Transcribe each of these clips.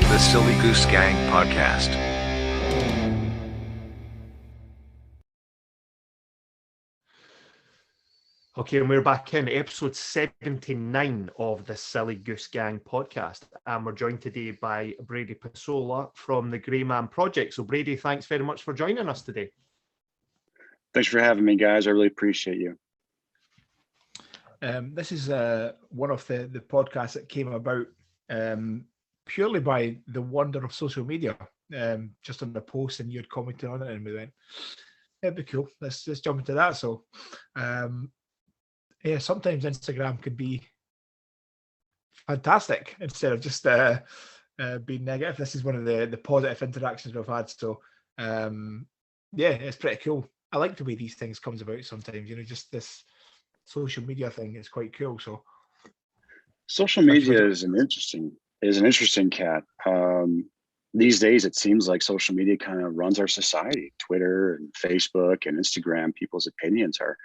The Silly Goose Gang Podcast. Okay, and we're back in episode 79 of the Silly Goose Gang Podcast. And we're joined today by Brady Pesola from the Grey Man Project. So Brady, thanks very much for joining us today. Thanks for having me, guys. I really appreciate you. This is one of the podcasts that came about purely by the wonder of social media. Just on the post, and you had commented on it, and we went, "It'd be cool. Let's jump into that." So, yeah, sometimes Instagram could be fantastic instead of just being negative. This is one of the positive interactions we've had. So, yeah, it's pretty cool. I like the way these things comes about sometimes. You know, just this social media thing is quite cool. So, social media is an interesting cat. These days, it seems like social media kind of runs our society. Twitter and Facebook and Instagram, people's opinions are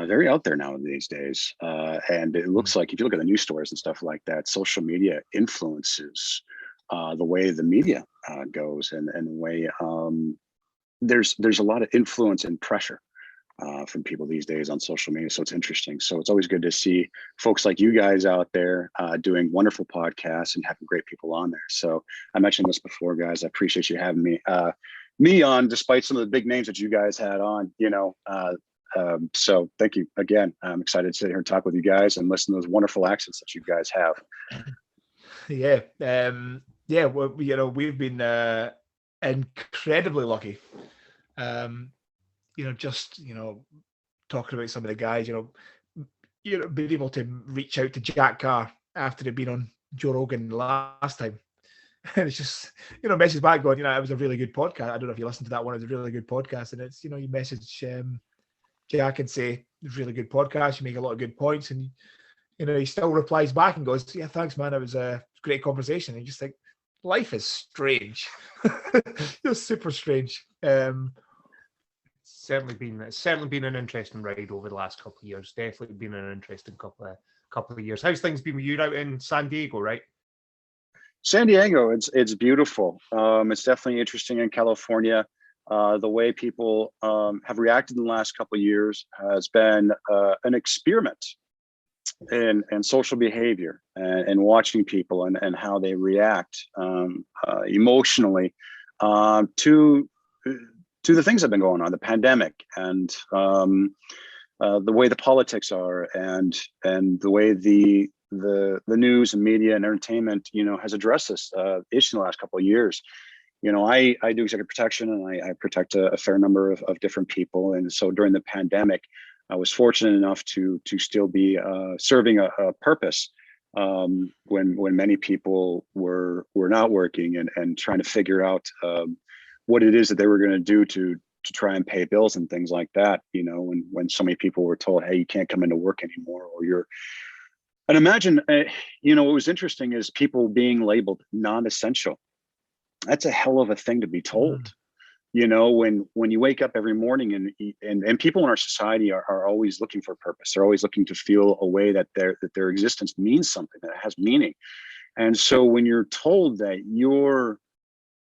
very out there now these days. And it looks like if you look at the news stories and stuff like that, social media influences the way the media goes, and the way there's a lot of influence and pressure from people these days on social media. So it's interesting. So it's always good to see folks like you guys out there doing wonderful podcasts and having great people on there. So I mentioned this before, guys. I appreciate you having me on, despite some of the big names that you guys had on, so thank you again. I'm excited to sit here and talk with you guys and listen to those wonderful accents that you guys have. Yeah. Well, we've been incredibly lucky. Talking about some of the guys, being able to reach out to Jack Carr after he'd been on Joe Rogan last time. And it's just, message back going, it was a really good podcast. I don't know if you listened to that one. It was a really good podcast. And it's, you message Jack and say, it's a really good podcast. You make a lot of good points. And, he still replies back and goes, yeah, thanks, man. It was a great conversation. And you just think, life is strange. It's super strange. It's certainly been an interesting ride over the last couple of years. Definitely been an interesting couple of years. How's things been with you out in San Diego, right? San Diego, it's beautiful. It's definitely interesting in California. The way people have reacted in the last couple of years has been an experiment in social behavior and watching people and how they react emotionally to the things that have been going on, the pandemic, and the way the politics are, and the way the news and media and entertainment, has addressed this issue in the last couple of years. I do executive protection, and I protect a fair number of different people. And so during the pandemic, I was fortunate enough to still be serving a purpose when many people were not working and trying to figure out what it is that they were going to do to try and pay bills and things like that. When so many people were told, hey, you can't come into work anymore, or you're. And imagine, what was interesting is people being labeled non-essential. That's a hell of a thing to be told. When you wake up every morning and people in our society are always looking for purpose. They're always looking to feel a way that their existence means something, that it has meaning. And so when you're told that your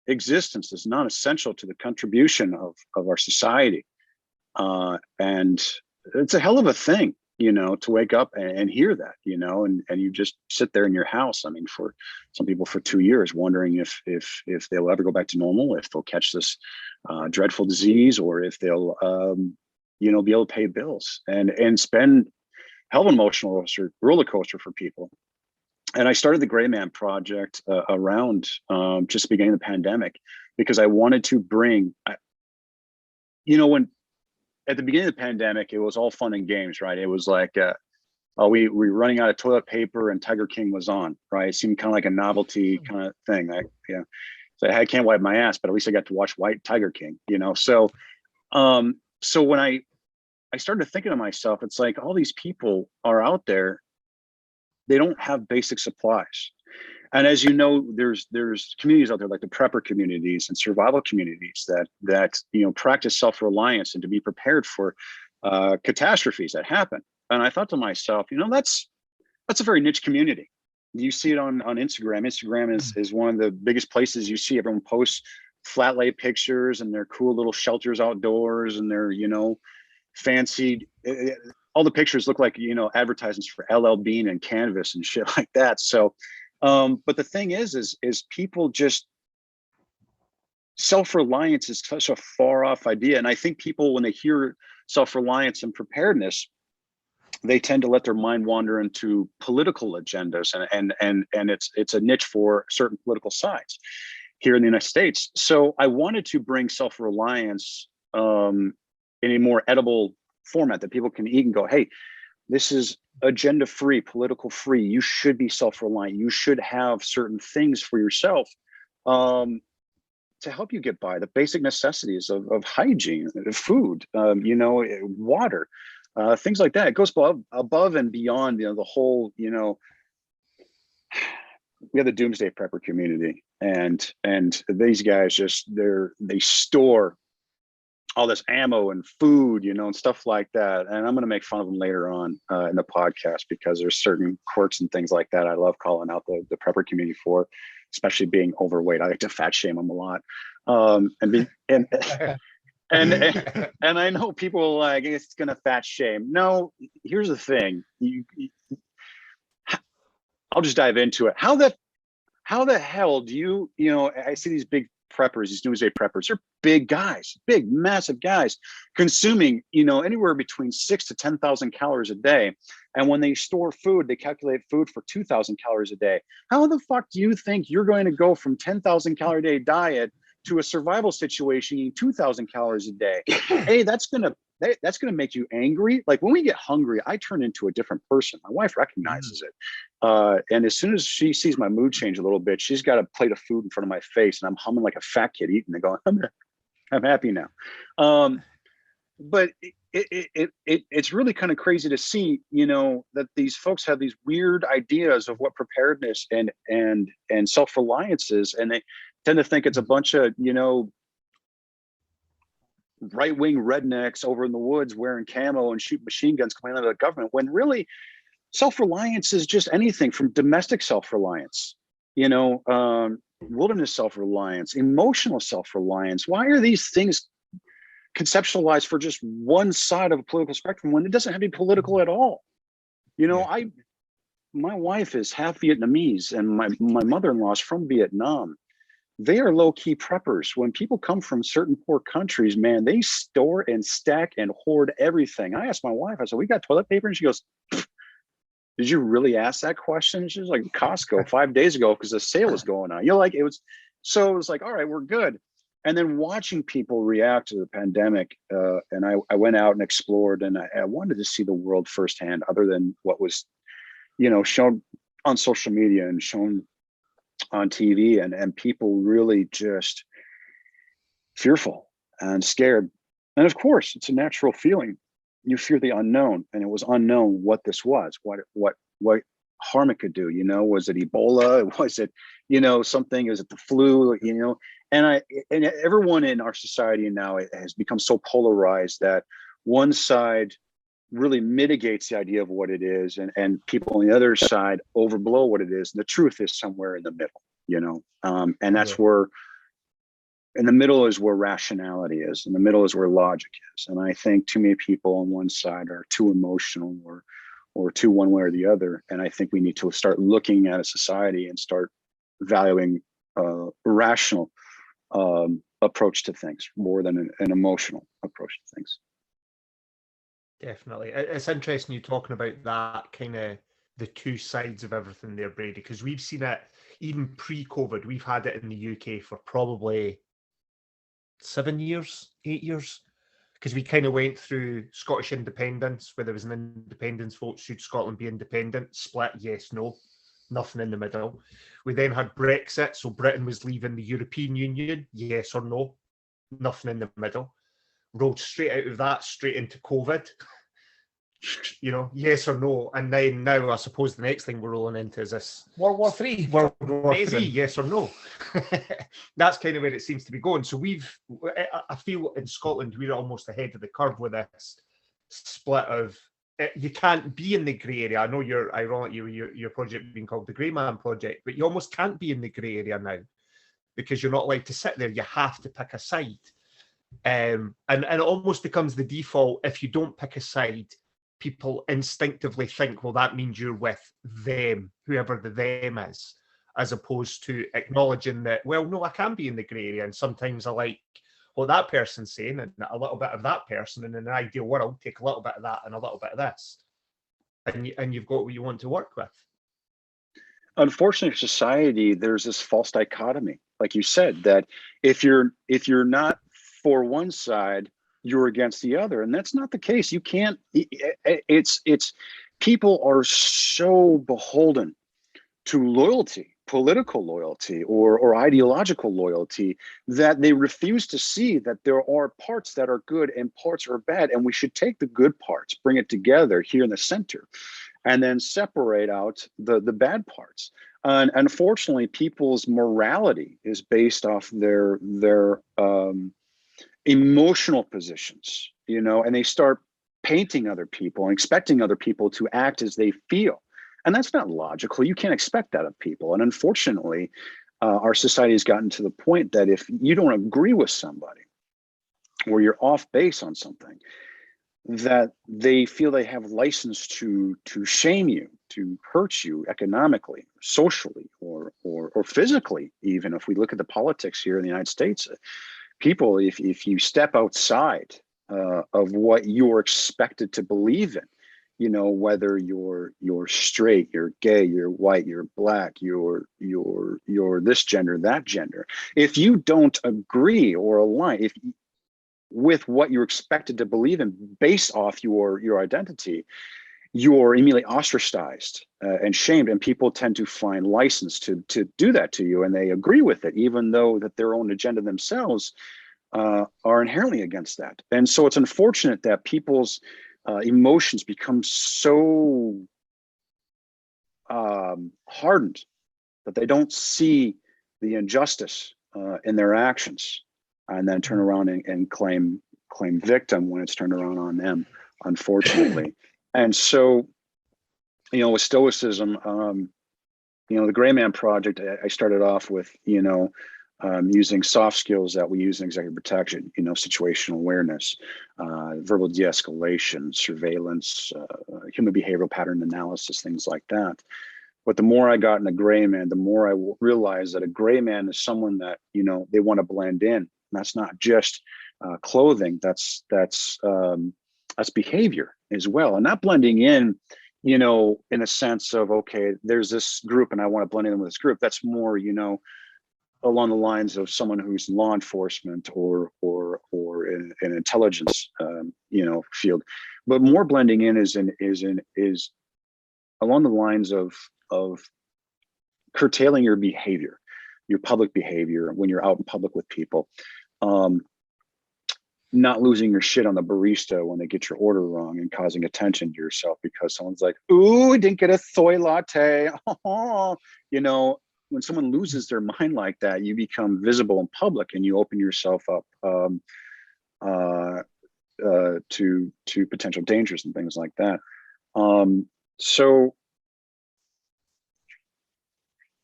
existence is not essential to the contribution of our society, and it's a hell of a thing, to wake up and hear that, and you just sit there in your house. I mean, for some people for 2 years, wondering if they'll ever go back to normal, if they'll catch this dreadful disease, or if they'll, be able to pay bills, and spend hell of an emotional roller coaster for people. And I started the Grey Man Project around just beginning the pandemic, because I wanted to bring, when at the beginning of the pandemic, it was all fun and games, right? It was like, we were running out of toilet paper and Tiger King was on, right? It seemed kind of like a novelty kind of thing. So I can't wipe my ass, but at least I got to watch White Tiger King, So, so when I started thinking to myself, it's like all these people are out there. They don't have basic supplies. And as you know, there's communities out there like the prepper communities and survival communities that practice self-reliance and to be prepared for catastrophes that happen. And I thought to myself, that's a very niche community. You see it on Instagram. Instagram is one of the biggest places you see. Everyone posts flat lay pictures and their cool little shelters outdoors and their, fancy, all the pictures look like, advertisements for LL Bean and Canvas and shit like that. So, but the thing is people just, self-reliance is such a far off idea. And I think people, when they hear self-reliance and preparedness, they tend to let their mind wander into political agendas, and it's a niche for certain political sides here in the United States. So I wanted to bring self-reliance in a more edible format that people can eat and go, hey, this is agenda free, political free. You should be self-reliant. You should have certain things for yourself to help you get by the basic necessities of hygiene, food, water. Things like that. It goes above and beyond, the whole, we have the doomsday prepper community, and these guys just they store all this ammo and food, and stuff like that. And I'm going to make fun of them later on in the podcast, because there's certain quirks and things like that I love calling out the prepper community for, especially being overweight. I like to fat shame them a lot. And I know people are like, it's gonna fat shame. No, here's the thing. I'll just dive into it. How the hell do you I see these big preppers, these doomsday preppers, they're big guys, big, massive guys, consuming, anywhere between 6,000 to 10,000 calories a day. And when they store food, they calculate food for 2,000 calories a day. How the fuck do you think you're going to go from 10,000 calorie a day diet to a survival situation eating 2,000 calories a day? Hey, that's gonna make you angry. Like, when we get hungry, I turn into a different person. My wife recognizes it, and as soon as she sees my mood change a little bit, she's got a plate of food in front of my face, and I'm humming like a fat kid eating and going, I'm happy now. But it's really kind of crazy to see, that these folks have these weird ideas of what preparedness and self-reliance is, and they tend to think it's a bunch of, right-wing rednecks over in the woods wearing camo and shooting machine guns complaining to the government, when really self-reliance is just anything from domestic self-reliance, wilderness self-reliance, emotional self-reliance. Why are these things conceptualized for just one side of a political spectrum when it doesn't have to be political at all? My wife is half Vietnamese, and my mother-in-law is from Vietnam. They are low-key preppers. When people come from certain poor countries, man, they store and stack and hoard everything. I asked my wife, I said, we got toilet paper? And she goes, did you really ask that question? And she was like, Costco 5 days ago, because the sale was going on. It was like, all right, we're good. And then watching people react to the pandemic, and I went out and explored, and I wanted to see the world firsthand, other than what was, shown on social media and shown on TV, and people really just fearful and scared. And of course, it's a natural feeling. You fear the unknown, and it was unknown what this was, what harm it could do. Was it Ebola? Was it, something? Is it the flu? And everyone in our society now, it has become so polarized that one side really mitigates the idea of what it is, and people on the other side overblow what it is. And the truth is somewhere in the middle, and that's where, in the middle is where rationality is. In the middle is where logic is. And I think too many people on one side are too emotional or too one way or the other. And I think we need to start looking at a society and start valuing a rational approach to things more than an emotional approach to things. Definitely. It's interesting you talking about that, kind of the two sides of everything there, Brady, because we've seen it even pre-COVID. We've had it in the UK for probably 7 years, 8 years, because we kind of went through Scottish independence, where there was an independence vote. Should Scotland be independent? Split, yes, no, nothing in the middle. We then had Brexit, so Britain was leaving the European Union, yes or no, nothing in the middle. Rolled straight out of that, straight into COVID, yes or no. And then now I suppose the next thing we're rolling into is this World War III. World War III, yes or no. That's kind of where it seems to be going. So I feel in Scotland, we're almost ahead of the curve with this split of you can't be in the grey area. I know you're ironic, your project being called the Grey Man Project, but you almost can't be in the grey area now because you're not allowed to sit there. You have to pick a side. And it almost becomes the default. If you don't pick a side, people instinctively think, well, that means you're with them, whoever the them is, as opposed to acknowledging that, well, no, I can be in the grey area. And sometimes I like what that person's saying and a little bit of that person. And in an ideal world, take a little bit of that and a little bit of this. And you've got what you want to work with. Unfortunately, for society, there's this false dichotomy, like you said, that if you're not for one side, you're against the other, and that's not the case. You can't. It's people are so beholden to loyalty, political loyalty or ideological loyalty, that they refuse to see that there are parts that are good and parts are bad, and we should take the good parts, bring it together here in the center, and then separate out the bad parts. And unfortunately, people's morality is based off their emotional positions, and they start painting other people and expecting other people to act as they feel. And that's not logical. You can't expect that of people. And unfortunately, our society has gotten to the point that if you don't agree with somebody or you're off base on something, that they feel they have license to shame you, to hurt you economically, socially, or physically. Even if we look at the politics here in the United States, people, if you step outside of what you're expected to believe in, whether you're straight, you're gay, you're white, you're black, you're this gender, that gender, if you don't agree or align with what you're expected to believe in based off your identity, you're immediately ostracized and shamed, and people tend to find license to do that to you, and they agree with it, even though that their own agenda themselves are inherently against that. And so it's unfortunate that people's emotions become so hardened that they don't see the injustice in their actions, and then turn around and claim victim when it's turned around on them, unfortunately. And so, with Stoicism, the Gray Man Project, I started off with, using soft skills that we use in executive protection, situational awareness, verbal de-escalation, surveillance, human behavioral pattern analysis, things like that. But the more I got in a Gray Man, the more I realized that a Gray Man is someone that, they want to blend in. And that's not just clothing, that's behavior as well. And not blending in, in a sense of, okay, there's this group and I want to blend in with this group. That's more, along the lines of someone who's law enforcement or in an intelligence field. But more blending in is along the lines of curtailing your behavior, your public behavior when you're out in public with people. Not losing your shit on the barista when they get your order wrong and causing attention to yourself because someone's like, ooh, I didn't get a soy latte. When someone loses their mind like that, you become visible in public and you open yourself up to potential dangers and things like that. So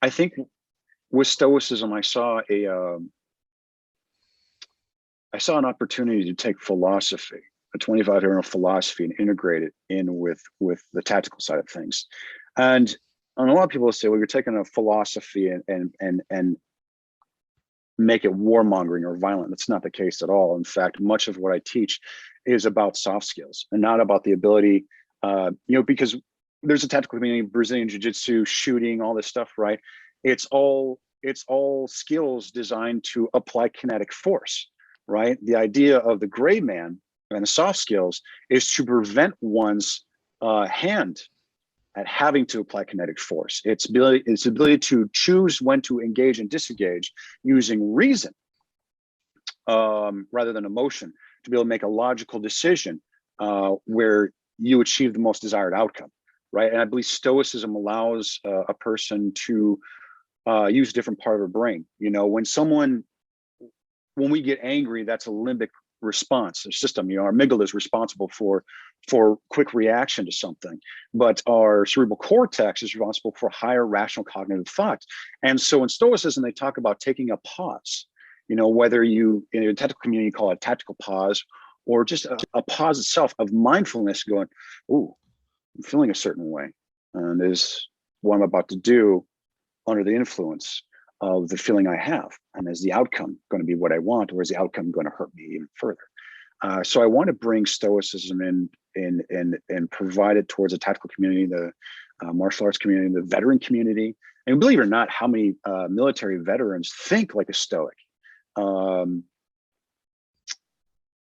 I think with Stoicism, I saw an opportunity to take philosophy, a 25-year philosophy, and integrate it in with the tactical side of things. And a lot of people say, well, you're taking a philosophy and make it warmongering or violent. That's not the case at all. In fact, much of what I teach is about soft skills and not about the ability, because there's a tactical community, Brazilian jiu-jitsu, shooting, all this stuff, right? It's all skills designed to apply kinetic force, right? The idea of the Gray Man and the soft skills is to prevent one's hand at having to apply kinetic force. Its ability to choose when to engage and disengage using reason rather than emotion, to be able to make a logical decision where you achieve the most desired outcome, right? And I believe Stoicism allows a person to use a different part of her brain. When we get angry, that's a limbic response system. Our amygdala is responsible for quick reaction to something, but our cerebral cortex is responsible for higher rational cognitive thought. And so in Stoicism, they talk about taking a pause. Whether you in a technical community call it tactical pause, or just a pause itself of mindfulness, going, "Ooh, I'm feeling a certain way, and is what I'm about to do under the influence of the feeling I have, and is the outcome going to be what I want, or is the outcome going to hurt me even further?" So I want to bring Stoicism in and provide it towards the tactical community, the martial arts community, the veteran community. And believe it or not, how many military veterans think like a Stoic.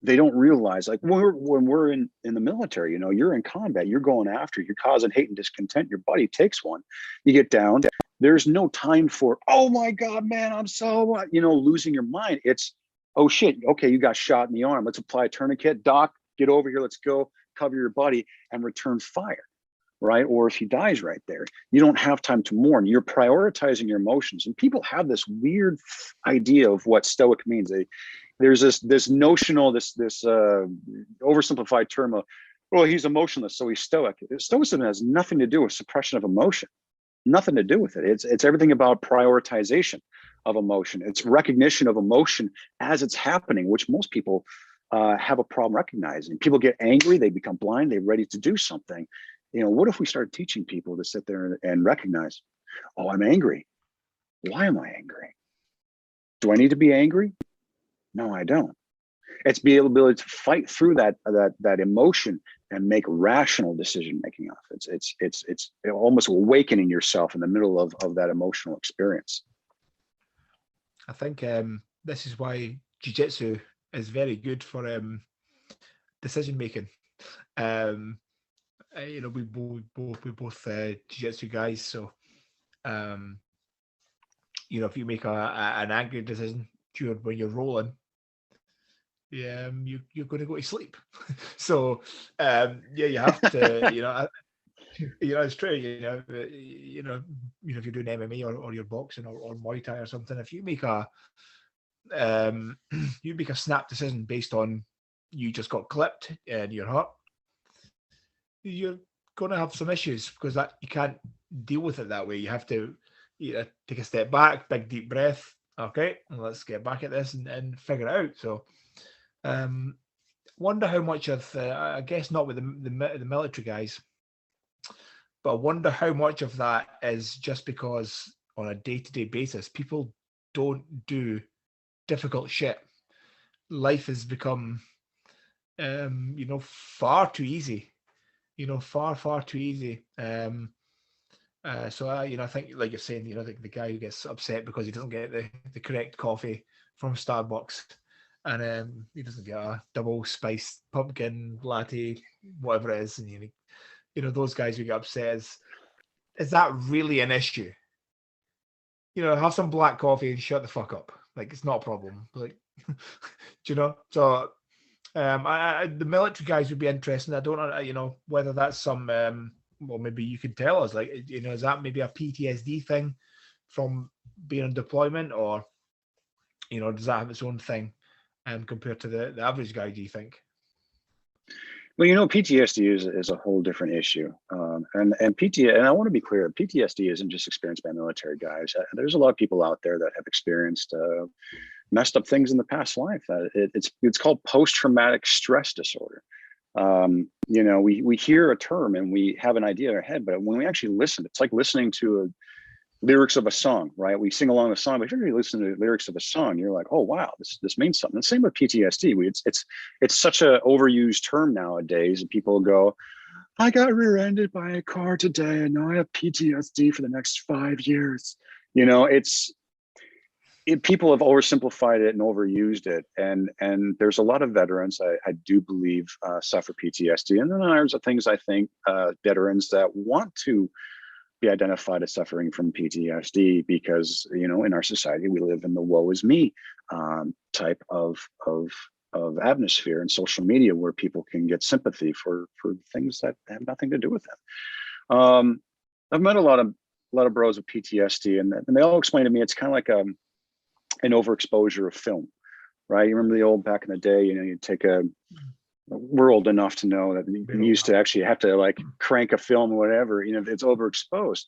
They don't realize, like when we're in the military, you're in combat, you're going after, you're causing hate and discontent, your buddy takes one, you get down, there's no time for, "Oh my God, man, I'm so, losing your mind." It's, "Oh shit, okay, you got shot in the arm. Let's apply a tourniquet. Doc, get over here, let's go cover your buddy and return fire." Right? Or if he dies right there, you don't have time to mourn. You're prioritizing your emotions. And people have this weird idea of what Stoic means. There's this notional, this oversimplified term of, "Well, he's emotionless, so he's Stoic." Stoicism has nothing to do with suppression of emotion. Nothing to do with it. It's everything about prioritization of emotion. It's recognition of emotion as it's happening, which most people have a problem recognizing. People get angry, they become blind, they're ready to do something. What if we started teaching people to sit there and recognize, "Oh, I'm angry. Why am I angry? Do I need to be angry? No, I don't." It's the ability to fight through that emotion and make rational decision making off. It's almost awakening yourself in the middle of that emotional experience. I think this is why jiu-jitsu is very good for decision making. We both jiu-jitsu guys, so if you make an angry decision when you're rolling, you're going to go to sleep. So you have to, it's true. If you're doing MMA or you're boxing or Muay Thai or something, if you make a snap decision based on you just got clipped and you're hurt, you're going to have some issues because that you can't deal with it that way. You have to take a step back, big deep breath. Okay, let's get back at this and figure it out. So, wonder how much of I guess not with the military guys, but I wonder how much of that is just because on a day-to-day basis people don't do difficult shit. Life has become, far too easy. Far too easy. So I think, like you're saying, the guy who gets upset because he doesn't get the correct coffee from Starbucks, and he doesn't get a double spiced pumpkin latte, whatever it is, and those guys who get upset, is that really an issue? Have some black coffee and shut the fuck up. Like, it's not a problem. Like, So the military guys would be interesting. I don't know, whether that's some, well, maybe you could tell us, like, is that maybe a PTSD thing from being on deployment, or, does that have its own thing compared to the average guy, do you think? Well, PTSD is a whole different issue. And I want to be clear, PTSD isn't just experienced by military guys. There's a lot of people out there that have experienced messed up things in the past life. It's called post-traumatic stress disorder. We hear a term and we have an idea in our head, but when we actually listen, it's like listening to lyrics of a song, right? We sing along the song, but if you listen to the lyrics of a song, you're like, "Oh wow, this means something." The same with PTSD. It's such an overused term nowadays, and people go, "I got rear-ended by a car today, and now I have PTSD for the next 5 years." People have oversimplified it and overused it, and there's a lot of veterans I do believe suffer PTSD, and then there's things I think veterans that want to be identified as suffering from PTSD because in our society we live in the woe is me type of atmosphere and social media where people can get sympathy for things that have nothing to do with them. I've met a lot of bros with PTSD, and they all explain to me it's kind of like an overexposure of film. right? You remember the old back in the day, you know, you'd take we're old enough to know that you used to actually have to like crank a film or whatever, you know, if it's overexposed.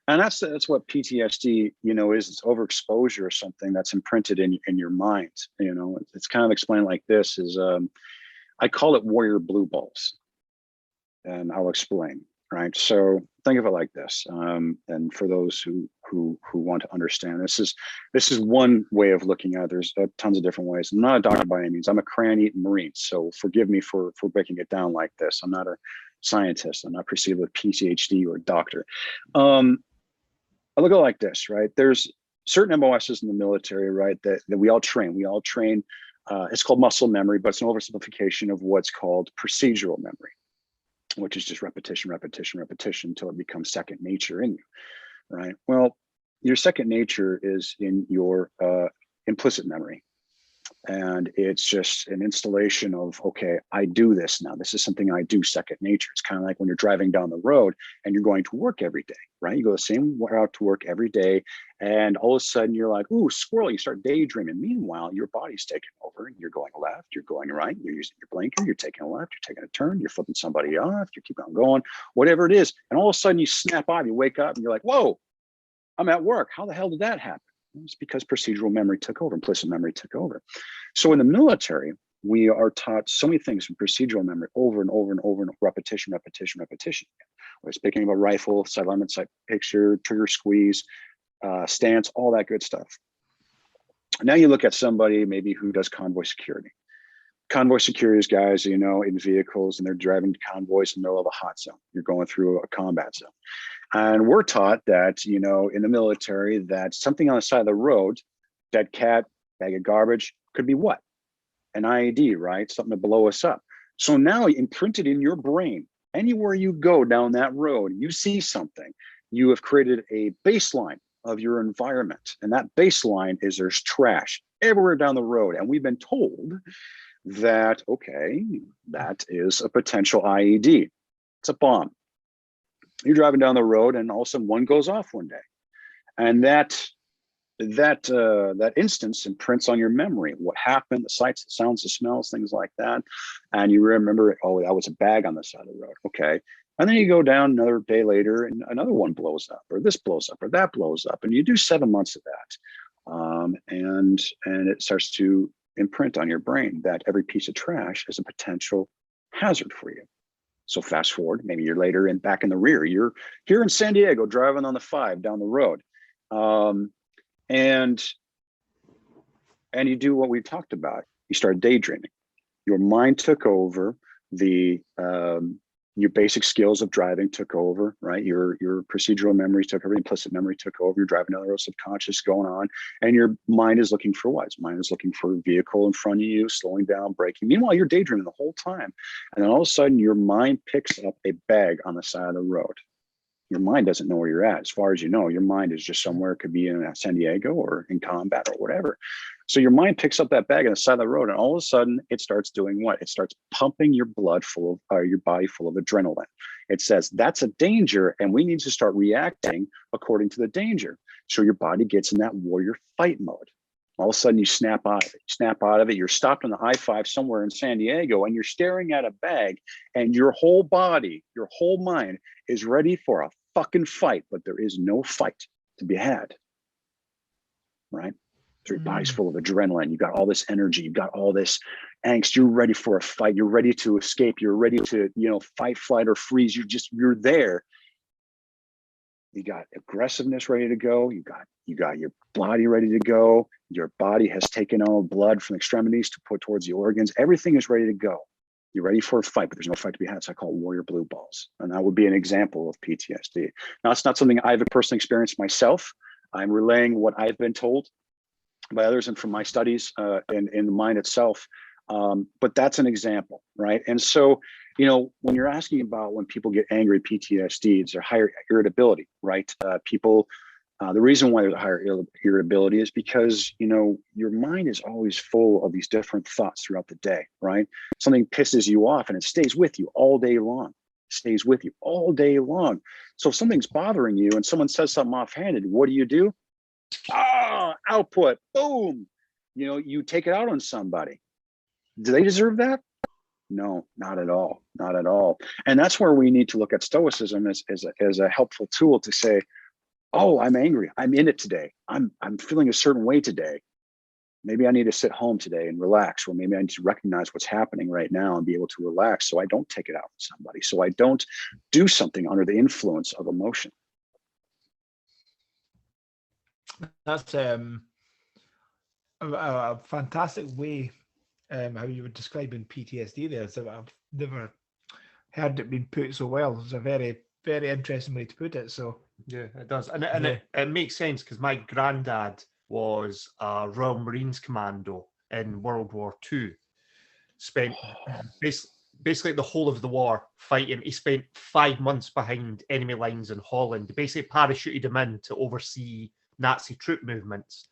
And that's what PTSD, you know, is. It's overexposure or something that's imprinted in your mind. You know, it's kind of explained like this: is I call it warrior blue balls, and I'll explain. Right. So think of it like this. And for those who want to understand, this is one way of looking at it. There's tons of different ways. I'm not a doctor by any means. I'm a crayon-eating Marine, so forgive me for breaking it down like this. I'm not a scientist. I'm not perceived with PhD or doctor. I look at it like this, right? There's certain MOSs in the military, right, that we all train. We all train. It's called muscle memory, but it's an oversimplification of what's called procedural memory, which is just repetition, repetition, repetition until it becomes second nature in you, right? Well, your second nature is in your implicit memory. And it's just an installation of, okay, I do this now. This is something I do, second nature. It's kind of like when you're driving down the road and you're going to work every day, right? You go the same route to work every day. And all of a sudden you're like, ooh, squirrel, you start daydreaming. Meanwhile, your body's taking over and you're going left, you're going right, you're using your blinker, you're taking a left, you're taking a turn, you're flipping somebody off, you keep on going, whatever it is. And all of a sudden you snap out, you wake up and you're like, whoa, I'm at work. How the hell did that happen? It's because procedural memory took over, implicit memory took over. So in the military, we are taught so many things from procedural memory over and over and over and repetition, repetition, repetition. Whether it's picking up a rifle, sight alignment, sight picture, trigger squeeze, stance, all that good stuff. Now you look at somebody maybe who does convoy security. Convoy security is guys, you know, in vehicles and they're driving convoys in the middle of a hot zone. You're going through a combat zone. And we're taught that, you know, in the military, that something on the side of the road, dead cat, bag of garbage, could be what? An IED, right? Something to blow us up. So now imprinted in your brain, anywhere you go down that road, you see something, you have created a baseline of your environment. And that baseline is there's trash everywhere down the road. And we've been told that, okay, that is a potential IED. It's a bomb. You're driving down the road and all of a sudden one goes off one day. And that instance imprints on your memory, what happened, the sights, the sounds, the smells, things like that. And you remember, oh, that was a bag on the side of the road. Okay. And then you go down another day later and another one blows up, or this blows up, or that blows up. And you do 7 months of that. And it starts to imprint on your brain that every piece of trash is a potential hazard for you. So fast forward, maybe you're later and back in the rear. You're here in San Diego driving on the 5 down the road. And you do what we talked about. You start daydreaming. Your mind took over, your basic skills of driving took over, right? Your procedural memory took over, implicit memory took over. You're driving down the road, subconscious going on, and your mind is looking for what? Mind is looking for a vehicle in front of you, slowing down, braking. Meanwhile, you're daydreaming the whole time. And then all of a sudden, your mind picks up a bag on the side of the road. Your mind doesn't know where you're at. As far as you know, your mind is just somewhere. It could be in San Diego or in combat or whatever. So your mind picks up that bag on the side of the road, and all of a sudden it starts doing what? It starts pumping your blood full of, your body full of adrenaline. It says that's a danger, and we need to start reacting according to the danger. So your body gets in that warrior fight mode. All of a sudden you snap out of it. Snap out of it. You're stopped on the I-5 somewhere in San Diego, and you're staring at a bag, and your whole body, your whole mind is ready for a fucking fight, but there is no fight to be had, right? So your body's full of adrenaline. You got all this energy. You got all this angst. You're ready for a fight. You're ready to escape. You're ready to, fight, flight, or freeze. You're there. You got aggressiveness ready to go. You got your body ready to go. Your body has taken all blood from extremities to put towards the organs. Everything is ready to go. You're ready for a fight, but there's no fight to be had. So I call it warrior blue balls. And that would be an example of PTSD. Now, it's not something I've personally experienced myself. I'm relaying what I've been told by others and from my studies in the mind itself. But that's an example, right? And so, when you're asking about when people get angry, PTSD, it's their higher irritability, right? The reason why there's a higher irritability is because, your mind is always full of these different thoughts throughout the day, right? Something pisses you off and it stays with you all day long. Stays with you all day long. So if something's bothering you and someone says something offhanded, what do? Output, boom. you take it out on somebody. Do they deserve that? No, not at all. Not at all. And that's where we need to look at stoicism as a helpful tool to say, oh, I'm angry. I'm in it today. I'm feeling a certain way today. Maybe I need to sit home today and relax, or maybe I need to recognize what's happening right now and be able to relax so I don't take it out on somebody, so I don't do something under the influence of emotion. That's a fantastic way how you were describing PTSD there. So I've never heard it being put so well. It's a very, very interesting way to put it. So yeah, it does, and it makes sense because my granddad was a Royal Marines commando in World War II. Spent basically the whole of the war fighting. He spent 5 months behind enemy lines in Holland. They basically parachuted him in to oversee Nazi troop movements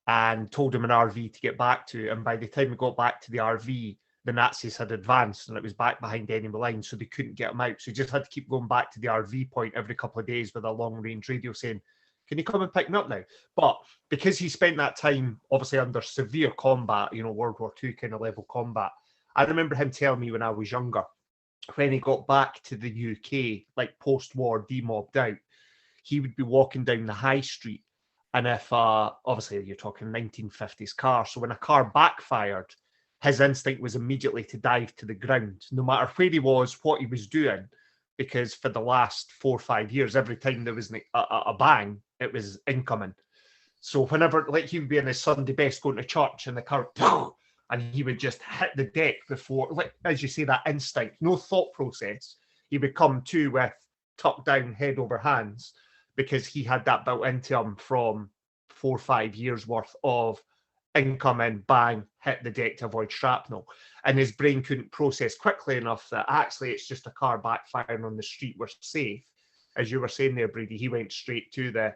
and told him an RV to get back to. And by the time he got back to the RV, the Nazis had advanced and it was back behind enemy lines, so they couldn't get him out. So he just had to keep going back to the RV point every couple of days with a long-range radio saying, can you come and pick me up now? But because he spent that time, obviously, under severe combat, World War II kind of level combat, I remember him telling me when I was younger, when he got back to the UK, like post-war, demobbed out, he would be walking down the high street. And if, obviously, you're talking 1950s car, so when a car backfired, his instinct was immediately to dive to the ground, no matter where he was, what he was doing, because for the last 4 or 5 years, every time there was a bang, it was incoming. So whenever, like, he would be in his Sunday best going to church and the car, and he would just hit the deck before, like, as you say, that instinct, no thought process. He would come to with tucked down head over hands because he had that built into him from 4 or 5 years worth of incoming, bang, hit the deck to avoid shrapnel. And his brain couldn't process quickly enough that actually it's just a car backfiring on the street, we're safe. As you were saying there, Brady, he went straight to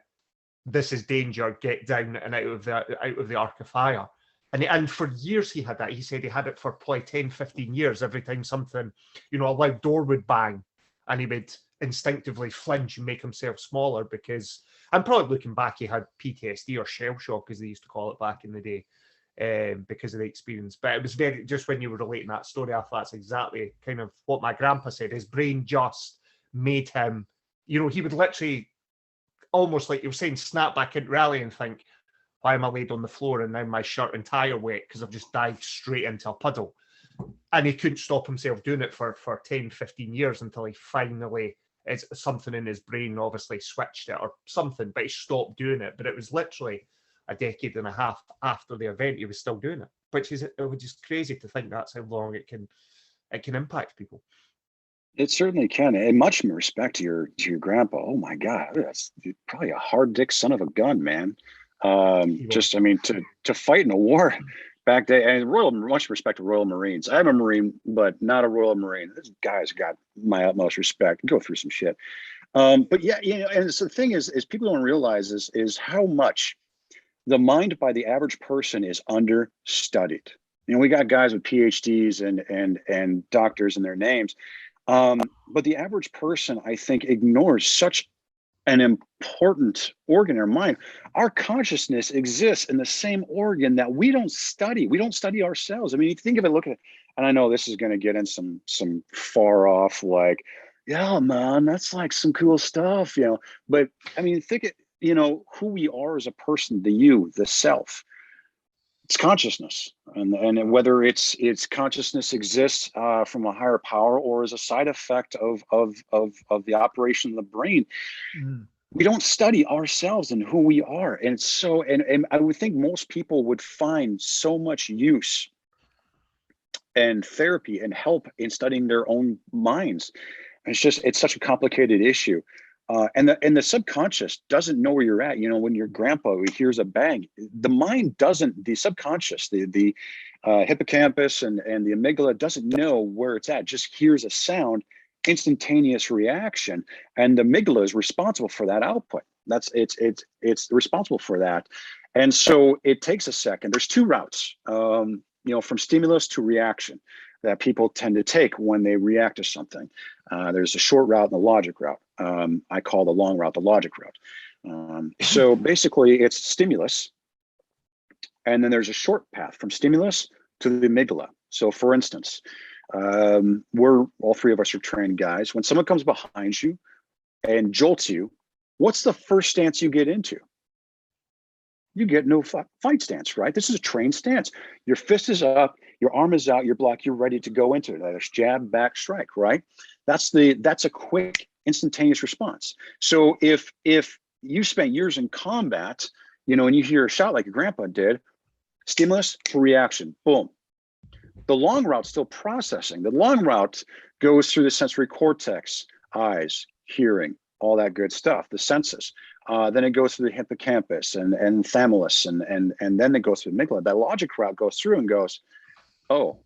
this is danger, get down and out of the arc of fire. And for years he had that. He said he had it for probably 10, 15 years. Every time something, a loud door would bang and he would instinctively flinch and make himself smaller because, I'm probably looking back, he had PTSD or shell shock, as they used to call it back in the day, because of the experience. But it was just when you were relating that story, I thought that's exactly kind of what my grandpa said. His brain just made him, he would literally, almost like you were saying, snap back into reality and think, why am I laid on the floor and now my shirt and tie are wet because I've just dived straight into a puddle? And he couldn't stop himself doing it for 10, 15 years until he finally, it's something in his brain obviously switched it or something, but he stopped doing it. But it was literally a decade and a half after the event he was still doing it, which is crazy to think that's how long it can impact people. It certainly can, and much respect to your grandpa. Oh my God, that's probably a hard dick son of a gun, man. To fight in a war back then, and much respect to Royal Marines. I'm a Marine, but not a Royal Marine. This guy's got my utmost respect. Go through some shit. But yeah, and so the thing is people don't realize is how much the mind by the average person is understudied. We got guys with PhDs and doctors in their names. But the average person, I think, ignores such an important organ in our mind. Our consciousness exists in the same organ that we don't study. We don't study ourselves. I mean, you think of it, look at it, and I know this is going to get in some far off, like, yeah, man, that's like some cool stuff, But I mean, think it, who we are as a person, the you, the self. It's consciousness, and whether it's consciousness exists from a higher power or as a side effect of the operation of the brain. We don't study ourselves and who we are, and so and I would think most people would find so much use and therapy and help in studying their own minds. It's such a complicated issue. And the subconscious doesn't know where you're at. When your grandpa hears a bang, the mind doesn't, the subconscious, the hippocampus and the amygdala doesn't know where it's at, just hears a sound, instantaneous reaction. And the amygdala is responsible for that output. It's responsible for that. And so it takes a second. There's two routes, from stimulus to reaction that people tend to take when they react to something. There's a short route and the logic route. I call the long route the logic route. So basically it's stimulus. And then there's a short path from stimulus to the amygdala. So for instance, we're all three of us are trained guys. When someone comes behind you and jolts you, what's the first stance you get into? You get no fight stance, right? This is a trained stance. Your fist is up, your arm is out, your block, you're ready to go into it. There's jab, back, strike, right? That's a quick, instantaneous response. So if you spent years in combat, and you hear a shot like your grandpa did, stimulus to reaction, boom. The long route's still processing. The long route goes through the sensory cortex, eyes, hearing, all that good stuff, the senses. Then it goes through the hippocampus and thalamus, and then it goes through the amygdala. That logic route goes through and goes, oh,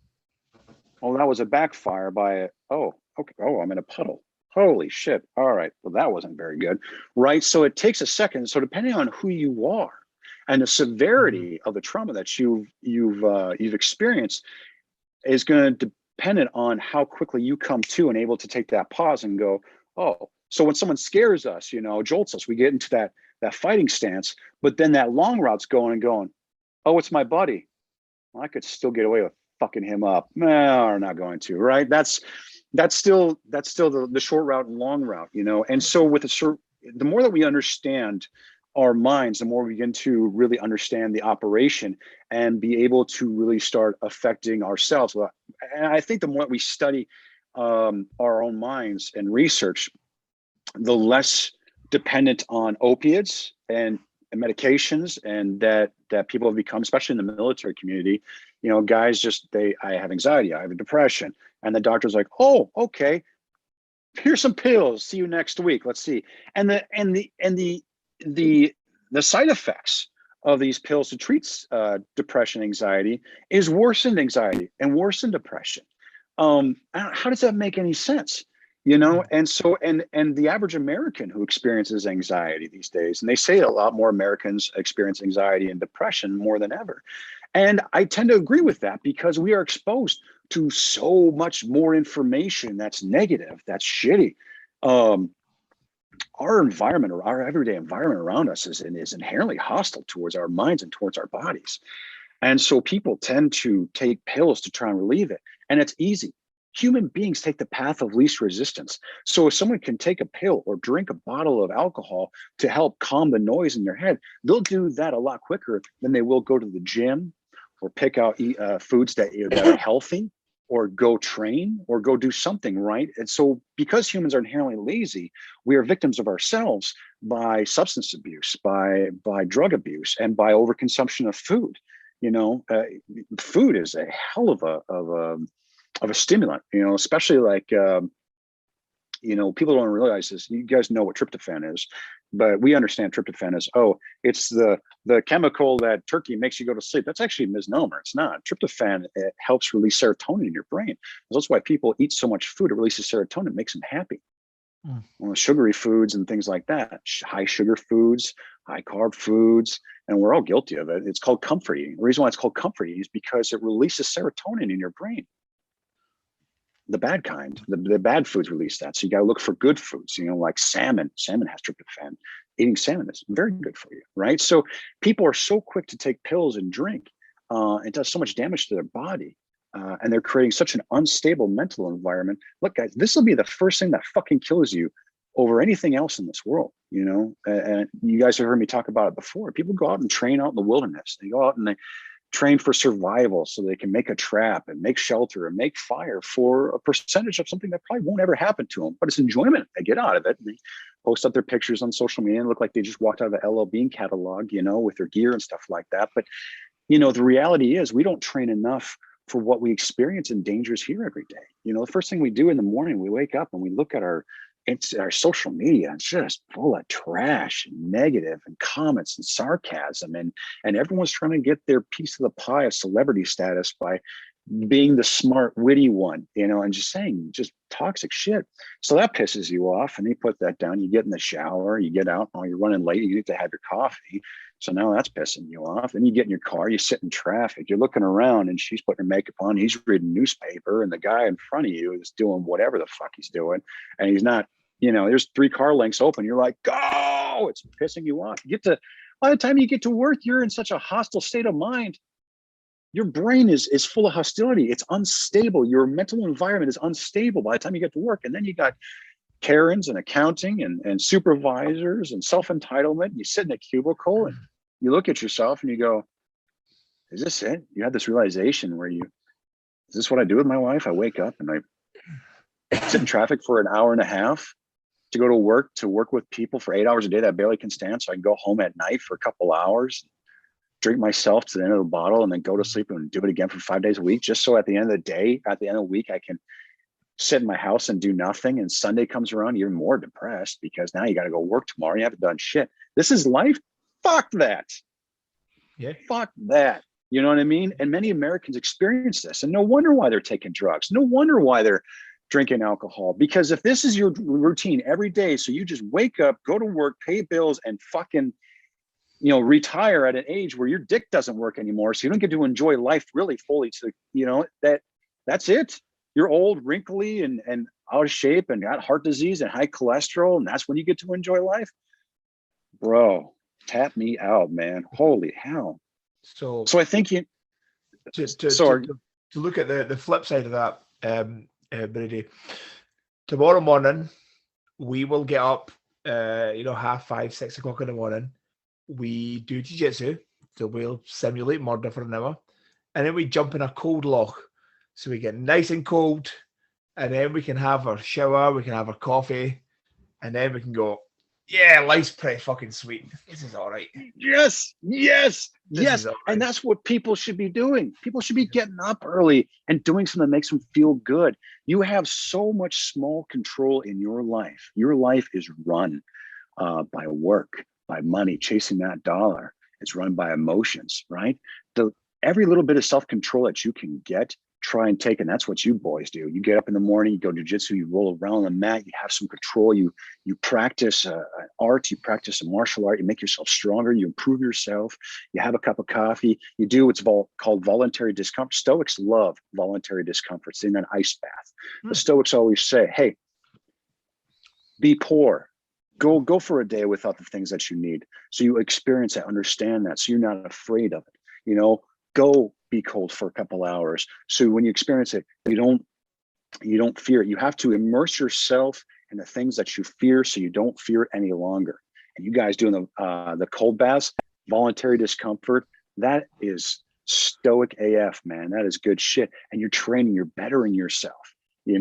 that was a backfire by I'm in a puddle. Holy shit. All right. Well, that wasn't very good. Right. So it takes a second. So depending on who you are and the severity of the trauma that you've experienced is going to depend on how quickly you come to and able to take that pause and go, oh. So when someone scares us, jolts us, we get into that fighting stance, but then that long route's going, oh, it's my buddy. Well, I could still get away with fucking him up. No, we're not going to, right? That's still the short route and long route, And so with the more that we understand our minds, the more we begin to really understand the operation and be able to really start affecting ourselves. And I think the more we study our own minds and research, the less dependent on opiates and medications, and that people have become, especially in the military community, guys I have anxiety, I have a depression, and the doctor's like, oh, okay, here's some pills, see you next week, let's see. And the side effects of these pills to treat depression, anxiety is worsened anxiety and worsened depression. How does that make any sense? And so, and the average American who experiences anxiety these days, and they say a lot more Americans experience anxiety and depression more than ever. And I tend to agree with that because we are exposed to so much more information that's negative, that's shitty. Our environment, or our everyday environment around us is inherently hostile towards our minds and towards our bodies. And so people tend to take pills to try and relieve it. And it's easy. Human beings take the path of least resistance. So if someone can take a pill or drink a bottle of alcohol to help calm the noise in their head, they'll do that a lot quicker than they will go to the gym or pick out foods that are healthy, or go train or go do something, right? And so because humans are inherently lazy, we are victims of ourselves by substance abuse, by drug abuse, and by overconsumption of food. Food is a hell of a stimulant, especially like, people don't realize this. You guys know what tryptophan is, but we understand tryptophan is, it's the chemical that turkey makes you go to sleep. That's actually a misnomer. It's not. Tryptophan, it helps release serotonin in your brain. That's why people eat so much food. It releases serotonin, makes them happy. Sugary foods and things like that, high sugar foods, high carb foods, and we're all guilty of it. It's called comfort eating. The reason why it's called comfort eating is because it releases serotonin in your brain. The bad kind, the bad foods release that. So you got to look for good foods, like salmon. Salmon has tryptophan. Eating salmon is very good for you, right? So people are so quick to take pills and drink. It does so much damage to their body. And they're creating such an unstable mental environment. Look, guys, this will be the first thing that fucking kills you over anything else in this world, and you guys have heard me talk about it before. People go out and train out in the wilderness. They go out and they train for survival so they can make a trap and make shelter and make fire for a percentage of something that probably won't ever happen to them, but it's enjoyment they get out of it. And they post up their pictures on social media and look like they just walked out of the LL Bean catalog, with their gear and stuff like that. But, the reality is we don't train enough for what we experience in dangers here every day. The first thing we do in the morning, we wake up and we look at our social media, it's just full of trash and negative and comments and sarcasm, and everyone's trying to get their piece of the pie of celebrity status by being the smart, witty one, and just saying just toxic shit. So that pisses you off, and you put that down. You get in the shower, you get out, you're running late, you need to have your coffee. So now that's pissing you off. Then you get in your car, you sit in traffic, you're looking around, and she's putting her makeup on, he's reading newspaper, and the guy in front of you is doing whatever the fuck he's doing, and he's not, there's 3 car lengths open. You're like, go! It's pissing you off. By the time you get to work, you're in such a hostile state of mind. Your brain is full of hostility. It's unstable. Your mental environment is unstable by the time you get to work. And then you got Karens and accounting and supervisors and self-entitlement. You sit in a cubicle and you look at yourself and you go, is this it? You have this realization where is this what I do with my life? I wake up and I sit in traffic for an hour and a half to go to work with people for 8 hours a day that I barely can stand. So I can go home at night for a couple hours, drink myself to the end of the bottle, and then go to sleep and do it again for 5 days a week. Just so at the end of the day, at the end of the week, I can sit in my house and do nothing. And Sunday comes around, you're more depressed because now you got to go work tomorrow. You haven't done shit. This is life. Fuck that. Yeah. Fuck that. You know what I mean? And many Americans experience this, and no wonder why they're taking drugs. No wonder why they're drinking alcohol, because if this is your routine every day, so you just wake up, go to work, pay bills, and fucking, retire at an age where your dick doesn't work anymore, so you don't get to enjoy life really fully. So, that's it. You're old, wrinkly, and out of shape, and got heart disease and high cholesterol, and that's when you get to enjoy life. Bro, tap me out, man. Holy hell. So I think to look at the flip side of that, Brady, tomorrow morning we will get up 5:30, 6 o'clock in the morning. We do jiu-jitsu, so we'll simulate murder for an hour, and then we jump in a cold loch, so we get nice and cold, and then we can have our shower, we can have our coffee, and then we can go, yeah, life's pretty fucking sweet. This is all right. Yes. And that's what people should be doing. People should be getting up early and doing something that makes them feel good. You have so much small control in your life. Your life is run by work, by money, chasing that dollar. It's run by emotions, right? Every little bit of self-control that you can get, try and take, and that's what you boys do. You get up in the morning, you go jiu-jitsu, you roll around on the mat, you have some control, you practice art, you practice a martial art, you make yourself stronger, you improve yourself, you have a cup of coffee, you do what's called voluntary discomfort. Stoics love voluntary discomfort. It's in an ice bath. The Stoics always say, hey, be poor. Go for a day without the things that you need. So you experience that, understand that, so you're not afraid of it. Go be cold for a couple hours. So when you experience it, you don't fear it. You have to immerse yourself in the things that you fear, so you don't fear it any longer. And you guys doing the cold baths, voluntary discomfort, that is stoic AF, man. That is good shit. And you're training, you're bettering yourself. You're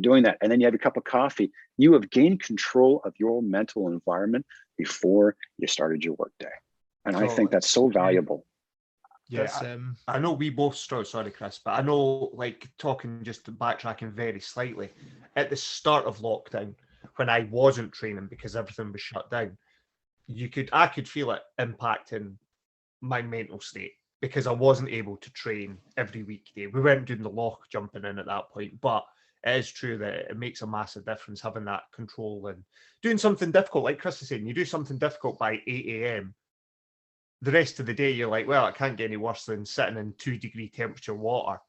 doing that. And then you have a cup of coffee. You have gained control of your mental environment before you started your workday. And I think that's so valuable. Yes, I know we both struggle, sorry, Chris, but I know, talking, just backtracking very slightly, at the start of lockdown, when I wasn't training because everything was shut down, I could feel it impacting my mental state because I wasn't able to train every weekday. We weren't doing the lock jumping in at that point, but it is true that it makes a massive difference having that control and doing something difficult. Like Chris is saying, you do something difficult by 8 a.m. The rest of the day, you're like, well, it can't get any worse than sitting in 2-degree temperature water.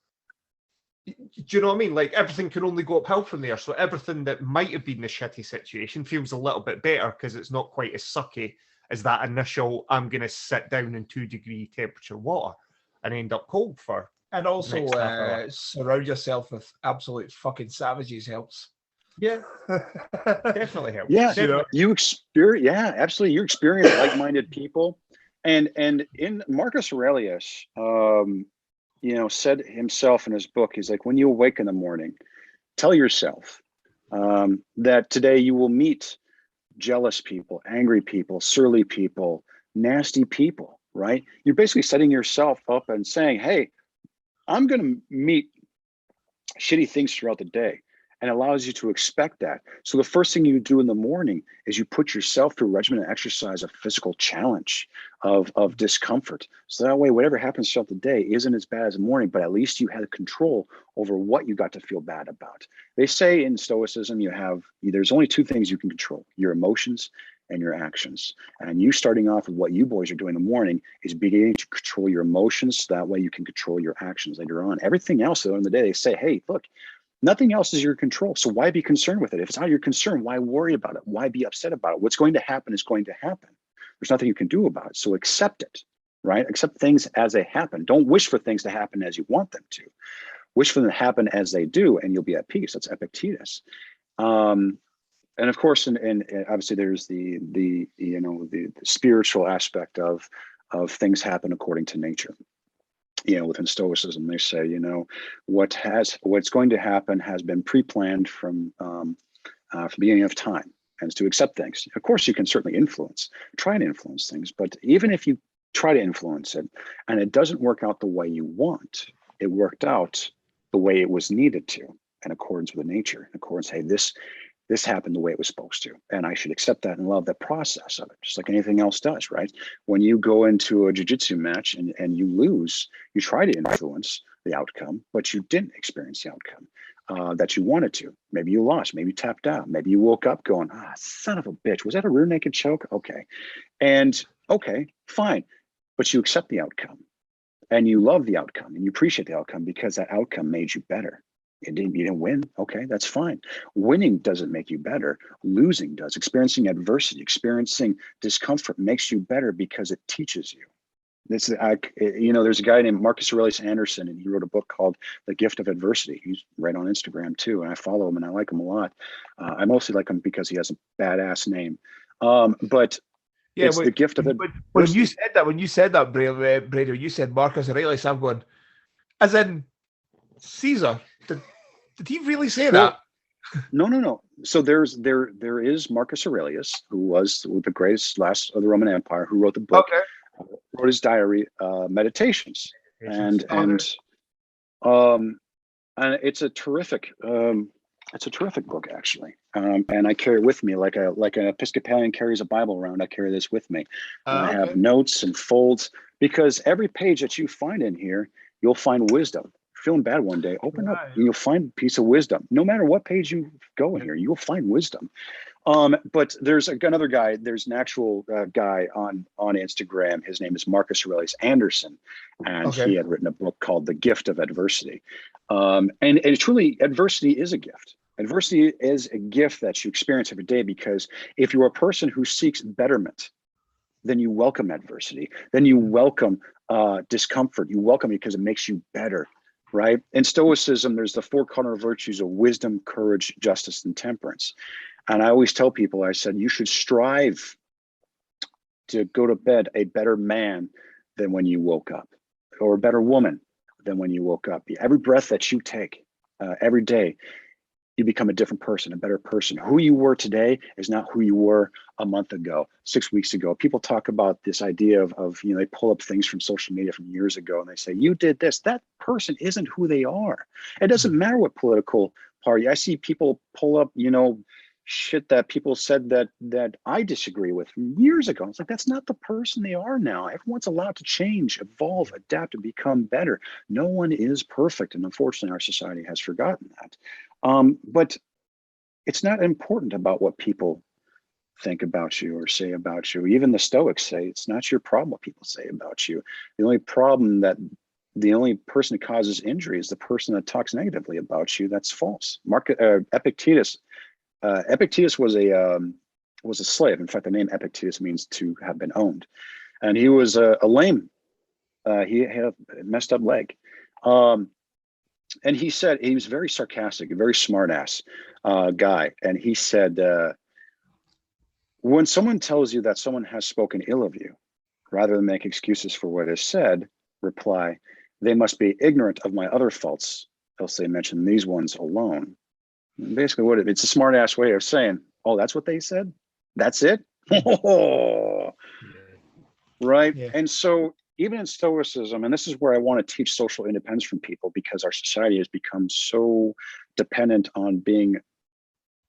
Do you know what I mean? Everything can only go uphill from there. So everything that might have been the shitty situation feels a little bit better because it's not quite as sucky as that initial, I'm going to sit down in 2-degree temperature water and end up cold for. And also surround yourself with absolute fucking savages helps. Yeah, definitely helps. Yeah, you experience. Yeah, absolutely. You experience like-minded people. And in Marcus Aurelius, said himself in his book, he's like, when you awake in the morning, tell yourself that today you will meet jealous people, angry people, surly people, nasty people, right? You're basically setting yourself up and saying, hey, I'm going to meet shitty things throughout the day. And allows you to expect that. So the first thing you do in the morning is you put yourself through a regimen of exercise, of physical challenge, of discomfort. So that way, whatever happens throughout the day isn't as bad as the morning, but at least you had control over what you got to feel bad about. They say in Stoicism, there's only two things you can control: your emotions and your actions. And you starting off with what you boys are doing in the morning is beginning to control your emotions. So that way you can control your actions later on. Everything else at the end of the day, they say, hey, look, nothing else is your control. So why be concerned with it? If it's not your concern, why worry about it? Why be upset about it? What's going to happen is going to happen. There's nothing you can do about it. So accept it, right? Accept things as they happen. Don't wish for things to happen as you want them to. Wish for them to happen as they do, and you'll be at peace. That's Epictetus. And of course, and obviously there's the spiritual aspect of things happen according to nature. Within Stoicism, they say, what's going to happen has been pre-planned from the beginning of time, and it's to accept things. Of course, you can certainly try and influence things, but even if you try to influence it and it doesn't work out the way you want, it worked out the way it was needed to, in accordance with the nature, in accordance, hey, this happened the way it was supposed to, and I should accept that and love the process of it, just like anything else does, right? When you go into a jiu-jitsu match and you lose, you try to influence the outcome, but you didn't experience the outcome that you wanted to. Maybe you lost, maybe you tapped out, maybe you woke up going, son of a bitch, was that a rear naked choke? Okay. And okay, fine. But you accept the outcome and you love the outcome and you appreciate the outcome because that outcome made you better. You didn't win. Okay, that's fine. Winning doesn't make you better. Losing does. Experiencing adversity, experiencing discomfort makes you better because it teaches you. There's a guy named Marcus Aurelius Anderson, and he wrote a book called The Gift of Adversity. He's right on Instagram too, and I follow him and I like him a lot. I mostly like him because he has a badass name. But yeah, it's the gift of adversity. When you said that, Brady, you said Marcus Aurelius, I'm going, as in Caesar. Did he really say that? No. So there is Marcus Aurelius, who was the greatest last of the Roman Empire, who wrote the book, wrote his diary, Meditations, and it's a terrific book actually, and I carry it with me like an Episcopalian carries a Bible around. I carry this with me. I have notes and folds because every page that you find in here, you'll find wisdom. Feeling bad one day, open up and you'll find a piece of wisdom. No matter what page you go in here, you'll find wisdom. But there's another guy, there's an actual guy on Instagram. His name is Marcus Aurelius Anderson, and he had written a book called The Gift of Adversity. And truly, adversity is a gift. Adversity is a gift that you experience every day, because if you're a person who seeks betterment, then you welcome adversity. Then you welcome discomfort. You welcome it because it makes you better. Right? In Stoicism, there's the 4 cardinal virtues of wisdom, courage, justice, and temperance. And I always tell people, I said, you should strive to go to bed a better man than when you woke up, or a better woman than when you woke up. Every breath that you take, every day, you become a different person, a better person. Who you were today is not who you were a month ago, 6 weeks ago. People talk about this idea of they pull up things from social media from years ago and they say, you did this. That person isn't who they are. It doesn't matter what political party. I see people pull up, shit that people said that I disagree with from years ago. It's like, that's not the person they are now. Everyone's allowed to change, evolve, adapt, and become better. No one is perfect. And unfortunately, our society has forgotten that. But it's not important about what people think about you or say about you. Even the Stoics say it's not your problem what people say about you. The only person that causes injury is the person that talks negatively about you. That's false. Epictetus was a slave. In fact, the name Epictetus means to have been owned, and he was a lame. He had a messed up leg. And he said, he was very sarcastic, a very smart ass guy. And he said, when someone tells you that someone has spoken ill of you, rather than make excuses for what is said, reply, they must be ignorant of my other faults, else they mention these ones alone. And basically, it's a smart ass way of saying, oh, that's what they said? That's it? Right? Yeah. And so even in Stoicism, and this is where I want to teach social independence from people, because our society has become so dependent on being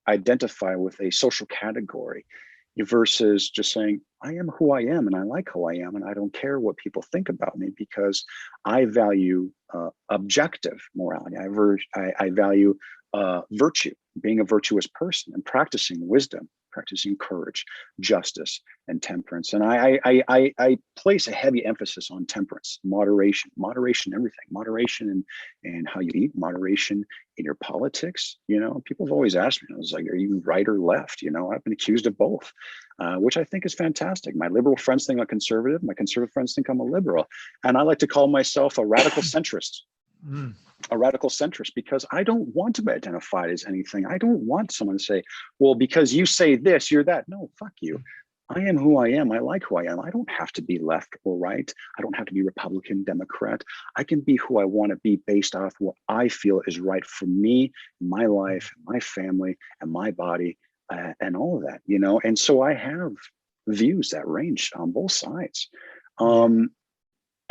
identified with a social category versus just saying, I am who I am and I like who I am and I don't care what people think about me, because I value objective morality. I value virtue. being a virtuous person and practicing wisdom, practicing courage, justice, and temperance. And I place a heavy emphasis on temperance, moderation, everything, moderation in how you eat, moderation in your politics. People have always asked me, I was like, are you right or left? I've been accused of both, which I think is fantastic. My liberal friends think I'm conservative. My conservative friends think I'm a liberal. And I like to call myself a radical centrist. A radical centrist, because I don't want to be identified as anything. I don't want someone to say, well, because you say this, you're that. No, fuck you. I am who I am. I like who I am. I don't have to be left or right. I don't have to be Republican, Democrat. I can be who I want to be based off what I feel is right for me, my life, my family, and my body, and all of that, And so I have views that range on both sides.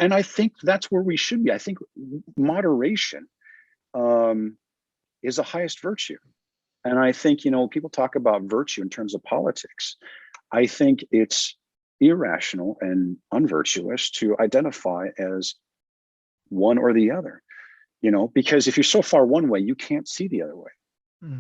And I think that's where we should be. I think moderation is the highest virtue. And I think, people talk about virtue in terms of politics. I think it's irrational and unvirtuous to identify as one or the other, because if you're so far one way, you can't see the other way.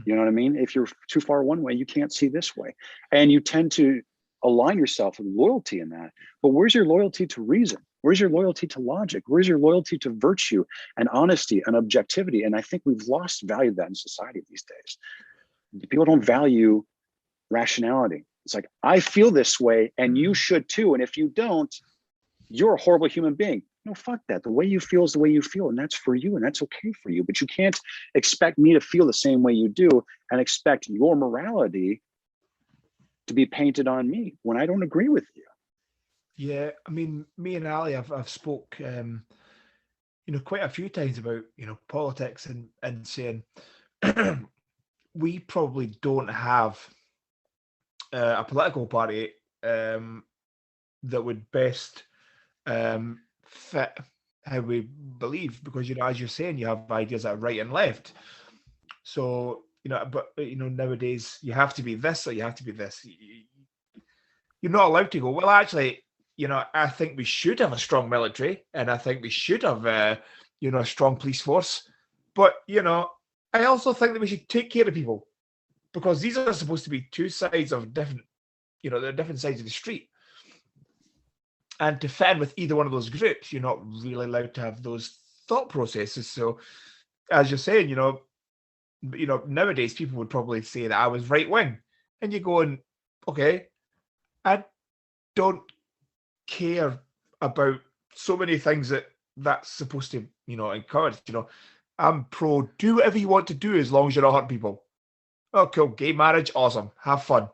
You know what I mean? If you're too far one way, you can't see this way. And you tend to align yourself with loyalty in that. But where's your loyalty to reason? Where's your loyalty to logic? Where's your loyalty to virtue and honesty and objectivity? And I think we've lost value of that in society these days. People don't value rationality. It's like, I feel this way and you should too. And if you don't, you're a horrible human being. No, fuck that. The way you feel is the way you feel, and that's for you, and that's okay for you. But you can't expect me to feel the same way you do and expect your morality to be painted on me when I don't agree with you. Yeah, I mean, me and Ali, I've spoke, quite a few times about, politics and saying we probably don't have a political party that would best fit how we believe, because, as you're saying, you have ideas that are right and left. So, nowadays you have to be this or you have to be this. You're not allowed to go, well, actually, I think we should have a strong military, and I think we should have, a strong police force. But, I also think that we should take care of people, because these are supposed to be two sides of different, they're different sides of the street. And to fit in with either one of those groups, you're not really allowed to have those thought processes. So, as you're saying, nowadays people would probably say that I was right wing, and you're going, okay, I don't care about so many things that's supposed to, encourage. I'm pro do whatever you want to do as long as you're not hurting people. Oh, cool, gay marriage, awesome, have fun.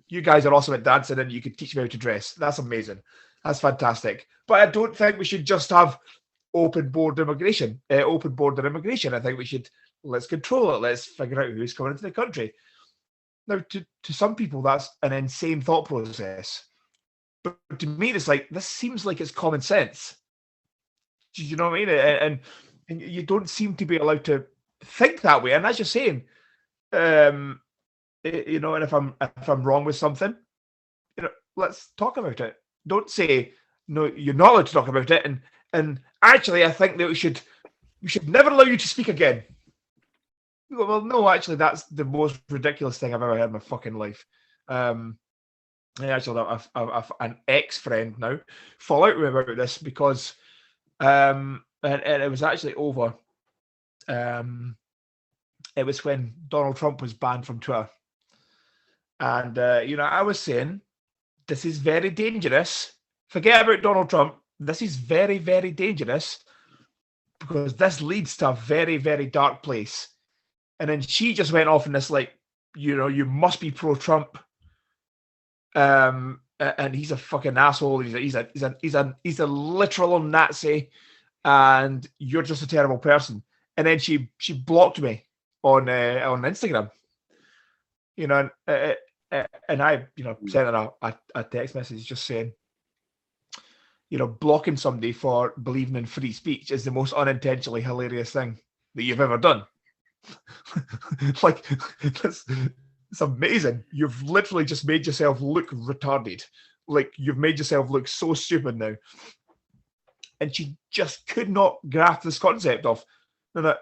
You guys are awesome at dancing, and you can teach me how to dress. That's amazing. That's fantastic. But I don't think we should just have open border immigration. I think we should, let's control it. Let's figure out who's coming into the country. Now, to some people, that's an insane thought process. But to me, it's like, this seems like it's common sense. Do you know what I mean? And you don't seem to be allowed to think that way. And as you're saying, and if I'm wrong with something, let's talk about it. Don't say, no, you're not allowed to talk about it. And actually, I think that we should never allow you to speak again. You go, well, no, actually, that's the most ridiculous thing I've ever heard in my fucking life. Actually, I've an ex-friend now fall out with me about this because, and it was actually over. It was when Donald Trump was banned from Twitter. And, I was saying, this is very dangerous. Forget about Donald Trump. This is very, very dangerous because this leads to a very, very dark place. And then she just went off in this, like, you must be pro-Trump. And he's a fucking asshole. He's a literal Nazi, and you're just a terrible person. And then she blocked me on Instagram. And I, sent her a text message just saying, blocking somebody for believing in free speech is the most unintentionally hilarious thing that you've ever done. Like, it's amazing. You've literally just made yourself look retarded. Like, you've made yourself look so stupid now. And she just could not grasp this concept of that.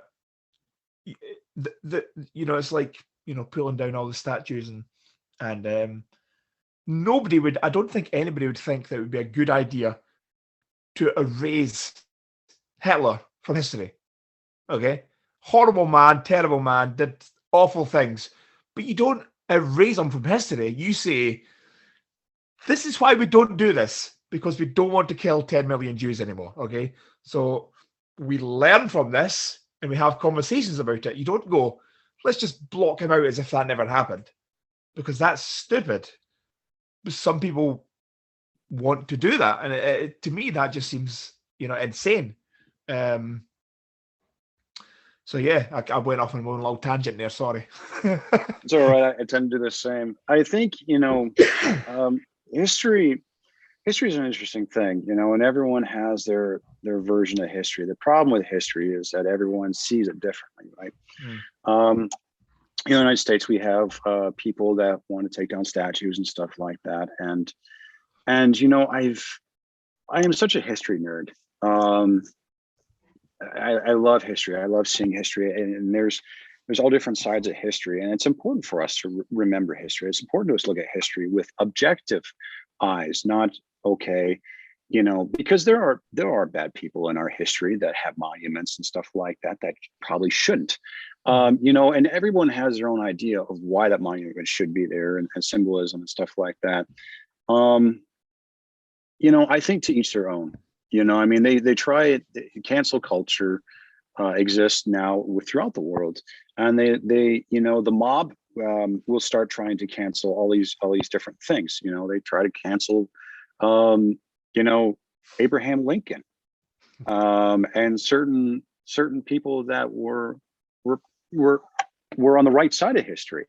It's like, pulling down all the statues and nobody would. I don't think anybody would think that it would be a good idea to erase Hitler from history. Okay, horrible man, terrible man, did awful things, but you don't erase him from history. You say, this is why we don't do this, because we don't want to kill 10 million Jews anymore. Okay, so we learn from this and we have conversations about it. You don't go, let's just block him out as if that never happened, because that's stupid. But some people want to do that, and to me that just seems insane. So yeah, I went off on one little tangent there. Sorry. It's all right. I tend to do the same. I think history is an interesting thing, and everyone has their version of history. The problem with history is that everyone sees it differently, right? In the United States, we have people that want to take down statues and stuff like that, and I am such a history nerd. I love history. I love seeing history, and there's all different sides of history, and it's important for us to remember history. It's important to us to look at history with objective eyes, not because there are bad people in our history that have monuments and stuff like that probably shouldn't. And everyone has their own idea of why that monument should be there and symbolism and stuff like that. I think to each their own. They try it. Cancel culture exists now throughout the world, and they the mob will start trying to cancel all these different things. They try to cancel Abraham Lincoln and certain people that were on the right side of history,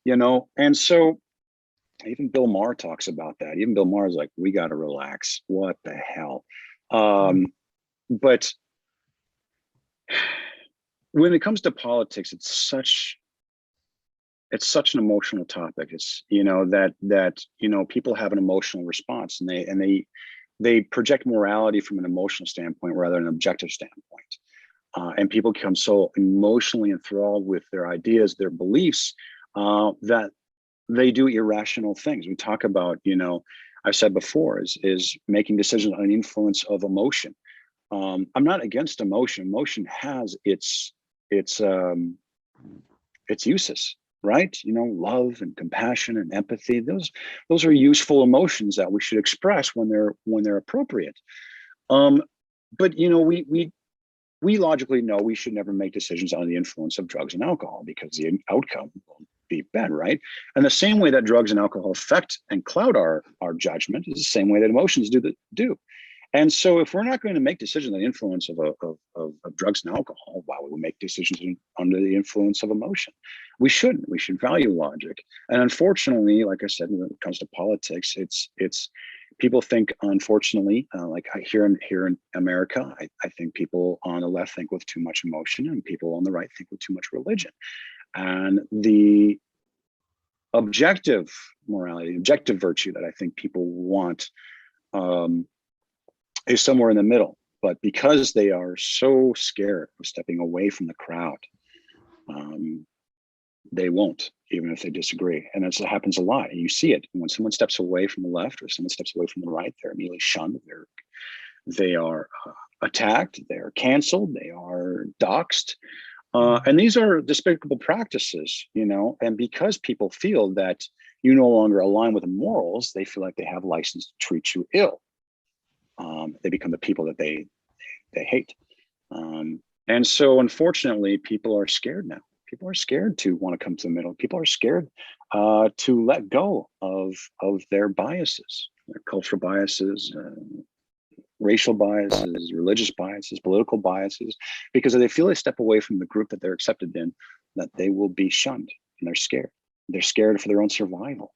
and so even Bill Maher talks about that. Even Bill Maher is like, we got to relax. What the hell? But when it comes to politics, it's such an emotional topic. It's that people have an emotional response, and they project morality from an emotional standpoint rather than an objective standpoint. And people become so emotionally enthralled with their ideas, their beliefs, that they do irrational things. We talk about, I've said before, is making decisions on the influence of emotion. I'm not against emotion. Emotion has its uses, right? Love and compassion and empathy. Those are useful emotions that we should express when they're appropriate. But we logically know we should never make decisions on the influence of drugs and alcohol, because the outcome will be bad, right? And the same way that drugs and alcohol affect and cloud our judgment is the same way that emotions do. And so if we're not going to make decisions on the influence of drugs and alcohol, why would we make decisions under the influence of emotion? We shouldn't. We should value logic. And unfortunately, like I said, when it comes to politics, it's people think, unfortunately, like here in America, I think people on the left think with too much emotion, and people on the right think with too much religion. And the objective morality, objective virtue that I think people want is somewhere in the middle. But because they are so scared of stepping away from the crowd, they won't, even if they disagree. And that happens a lot. You see it when someone steps away from the left or someone steps away from the right. They're immediately shunned. They are attacked. They are canceled. They are doxxed. And these are despicable practices, and because people feel that you no longer align with the morals, they feel like they have license to treat you ill. They become the people that they hate. And so unfortunately, people are scared now. People are scared to want to come to the middle. People are scared to let go of their biases, their cultural biases, racial biases, religious biases, political biases, because if they feel they step away from the group that they're accepted in, that they will be shunned, and they're scared. They're scared for their own survival.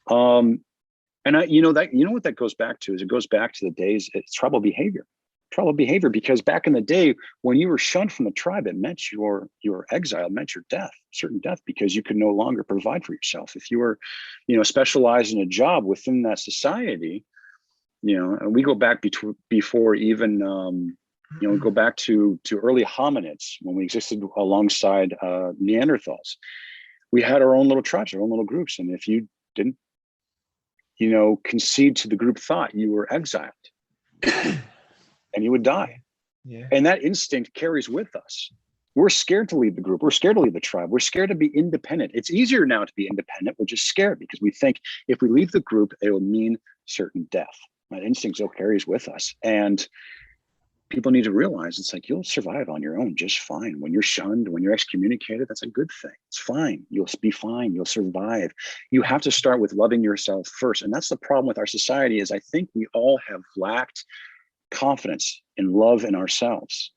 And what that goes back to is it goes back to the days. It's tribal behavior, because back in the day when you were shunned from the tribe, it meant your exile, it meant your death, certain death, because you could no longer provide for yourself. If you were, specialized in a job within that society, and we go back before even, go back to early hominids when we existed alongside Neanderthals. we had our own little tribes, our own little groups. And if you didn't, concede to the group thought, you were exiled and you would die. Yeah. And that instinct carries with us. We're scared to leave the group. We're scared to leave the tribe. We're scared to be independent. It's easier now to be independent. We're just scared because we think if we leave the group, it will mean certain death. That instinct still carries with us. And people need to realize it's like you'll survive on your own just fine. When you're shunned, when you're excommunicated, that's a good thing. It's fine. You'll be fine. You'll survive. You have to start with loving yourself first. And that's the problem with our society is I think we all have lacked confidence and love in ourselves.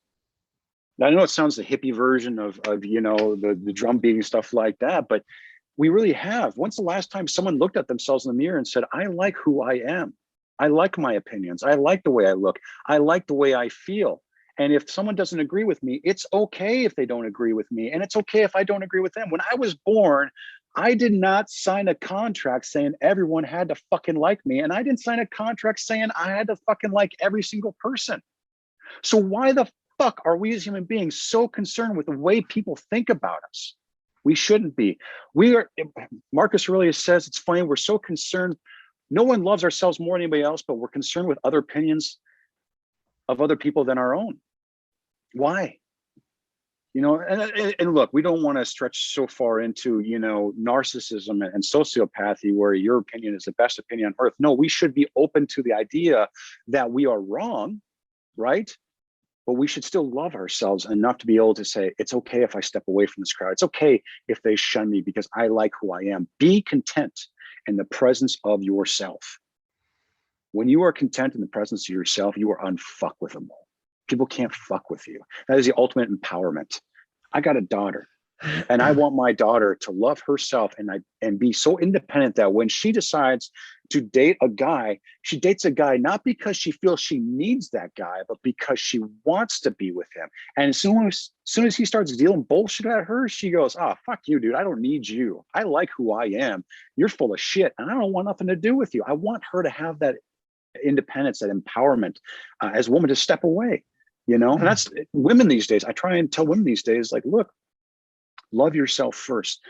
Now, I know it sounds the hippie version of the drum beating stuff like that, but we really have. When's the last time someone looked at themselves in the mirror and said, I like who I am. I like my opinions. I like the way I look. I like the way I feel. And if someone doesn't agree with me, it's okay if they don't agree with me. And it's okay if I don't agree with them. When I was born, I did not sign a contract saying everyone had to fucking like me. And I didn't sign a contract saying I had to fucking like every single person. So why the fuck are we as human beings so concerned with the way people think about us? We shouldn't be. Marcus Aurelius says, it's funny, we're so concerned. No one loves ourselves more than anybody else, but we're concerned with other opinions of other people than our own. Why? And look, we don't want to stretch so far into, narcissism and sociopathy where your opinion is the best opinion on earth. No, we should be open to the idea that we are wrong, right? But we should still love ourselves enough to be able to say, it's okay if I step away from this crowd. It's okay if they shun me because I like who I am. Be content in the presence of yourself. When you are content in the presence of yourself, you are unfuckwithable. People can't fuck with you. That is the ultimate empowerment. I got a daughter and I want my daughter to love herself and be so independent that when she decides to date a guy, she dates a guy not because she feels she needs that guy, but because she wants to be with him. And as soon as he starts dealing bullshit at her, she goes, oh, fuck you, dude. I don't need you. I like who I am. You're full of shit and I don't want nothing to do with you. I want her to have that independence, that empowerment as a woman to step away, and that's women these days. I try and tell women these days, like, look, love yourself first.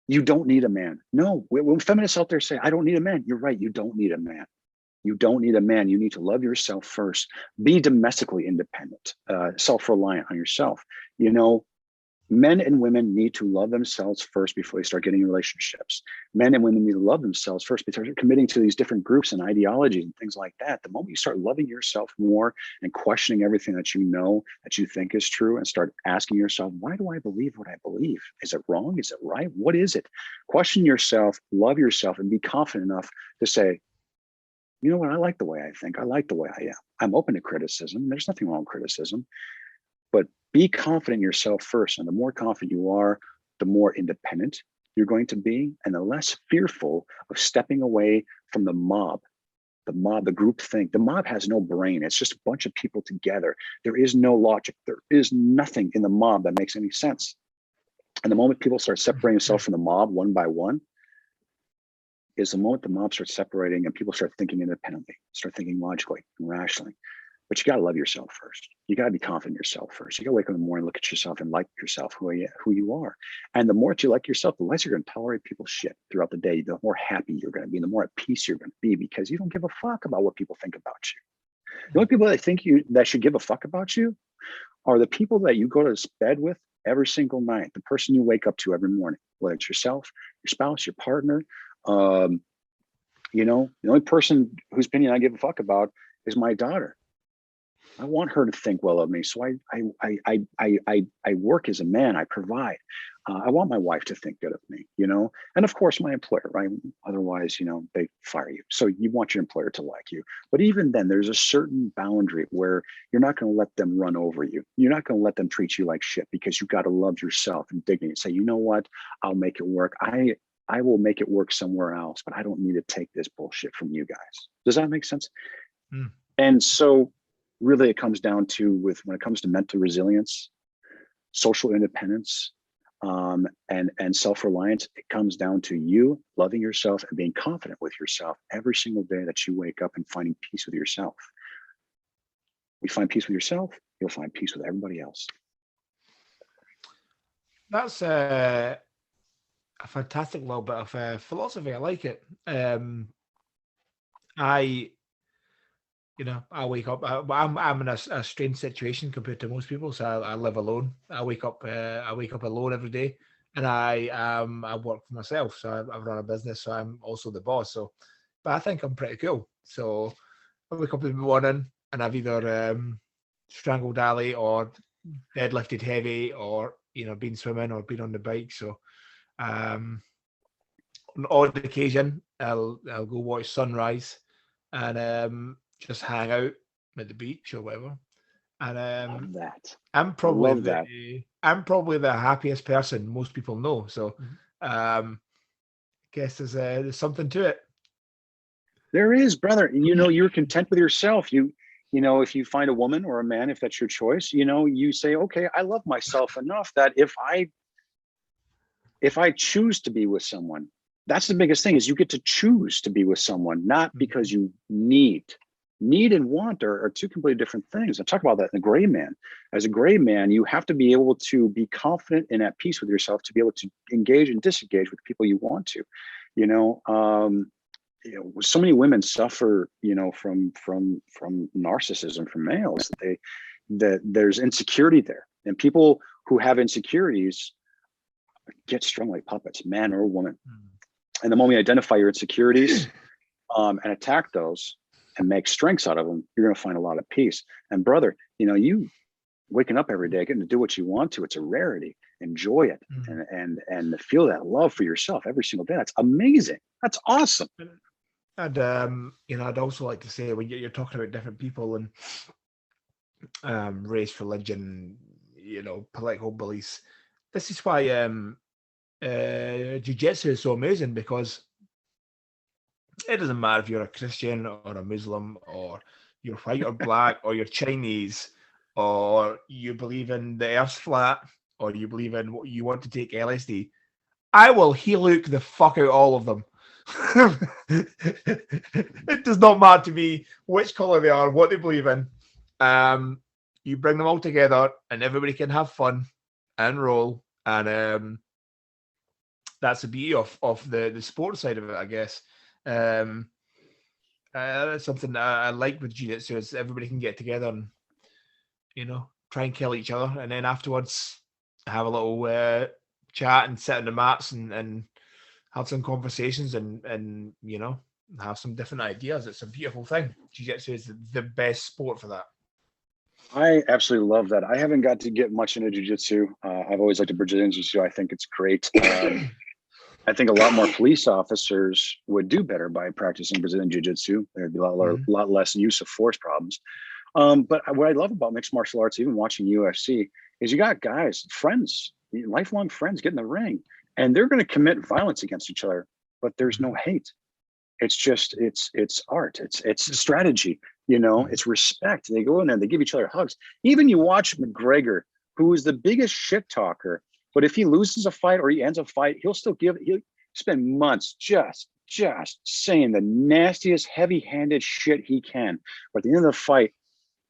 You don't need a man. No, when feminists out there say, I don't need a man, you're right. You don't need a man. You don't need a man. You need to love yourself first. Be domestically independent, self-reliant on yourself. Men and women need to love themselves first before they start getting in relationships. Men and women need to love themselves first before they're committing to these different groups and ideologies and things like that. The moment you start loving yourself more and questioning everything that you think is true and start asking yourself, why do I believe what I believe? Is it wrong? Is it right? What is it? Question yourself, love yourself, and be confident enough to say, you know what? I like the way I think. I like the way I am. I'm open to criticism. There's nothing wrong with criticism. But be confident in yourself first. And the more confident you are, the more independent you're going to be, and the less fearful of stepping away from the mob, the group think. The mob has no brain. It's just a bunch of people together. There is no logic. There is nothing in the mob that makes any sense. And the moment people start separating themselves from the mob one by one, is the moment the mob starts separating and people start thinking independently, start thinking logically and rationally. But you got to love yourself first. You got to be confident in yourself first. You got to wake up in the morning, look at yourself and like yourself, who you are. And the more that you like yourself, the less you're going to tolerate people's shit throughout the day. The more happy you're going to be, the more at peace you're going to be, because you don't give a fuck about what people think about you. The only people that should give a fuck about you are the people that you go to bed with every single night, the person you wake up to every morning, whether it's yourself, your spouse, your partner. The only person whose opinion I give a fuck about is my daughter. I want her to think well of me. So I work as a man, I provide. I want my wife to think good of me, and of course my employer, right? Otherwise, they fire you. So you want your employer to like you. But even then there's a certain boundary where you're not going to let them run over you. You're not going to let them treat you like shit, because you got to love yourself and dignity and say, you know what, I'll make it work. I will make it work somewhere else, but I don't need to take this bullshit from you guys. Does that make sense? Mm. And so really it comes down to, when it comes to mental resilience, social independence, and self-reliance, it comes down to you loving yourself and being confident with yourself every single day that you wake up and finding peace with yourself. You find peace with yourself, you'll find peace with everybody else. That's a fantastic little bit of philosophy. I like it. I I wake up. I'm in a strange situation compared to most people. So I live alone. I wake up. I wake up alone every day, and I work for myself. So I run a business. So I'm also the boss. So, but I think I'm pretty cool. So I wake up in the morning, and I've either strangled Ali or deadlifted heavy, or been swimming or been on the bike. So on odd occasion, I'll go watch sunrise and just hang out at the beach or whatever. And Love that. I'm Love that. probably the happiest person most people know. So I guess there's something to it. There is, brother. You're content with yourself. If you find a woman or a man, if that's your choice, you say, okay, I love myself enough that if I choose to be with someone, that's the biggest thing, is you get to choose to be with someone, not because you need. Need and want are two completely different things. I talk about that in the gray man. As a gray man, you have to be able to be confident and at peace with yourself to be able to engage and disengage with people you want to. So many women suffer, from narcissism from males. That there's insecurity there, and people who have insecurities get strung like puppets, man or woman. And the moment you identify your insecurities and attack those and make strengths out of them, you're going to find a lot of peace. And brother, you waking up every day, getting to do what you want to, it's a rarity. Enjoy it and feel that love for yourself every single day. That's amazing. That's awesome. And I'd also like to say, when you're talking about different people and race, religion, political beliefs, this is why jiu-jitsu is so amazing, because it doesn't matter if you're a Christian or a Muslim, or you're white or black, or you're Chinese, or you believe in the earth's flat, or you believe in what you want to take LSD. I will heel hook the fuck out all of them. It does not matter to me which color they are, what they believe in. You bring them all together and everybody can have fun and roll. And that's the beauty of the sports side of it, I guess. That's something I like with jiu-jitsu, is everybody can get together and try and kill each other, and then afterwards have a little chat and sit on the mats and have some conversations and have some different ideas. It's a beautiful thing. Jiu-jitsu is the best sport for that. I absolutely love that. I haven't got to get much into jiu-jitsu. I've always liked Brazilian jiu-jitsu. I think it's great. I think a lot more police officers would do better by practicing Brazilian jiu-jitsu. There'd be a lot less use of force problems. But what I love about mixed martial arts, even watching UFC, is you got guys, friends, lifelong friends, get in the ring, and they're going to commit violence against each other, but there's no hate. It's just, it's art. It's strategy, it's respect. They go in there, they give each other hugs. Even you watch McGregor, who is the biggest shit talker, but if he loses a fight or he ends a fight, he'll spend months just saying the nastiest, heavy-handed shit he can. But at the end of the fight,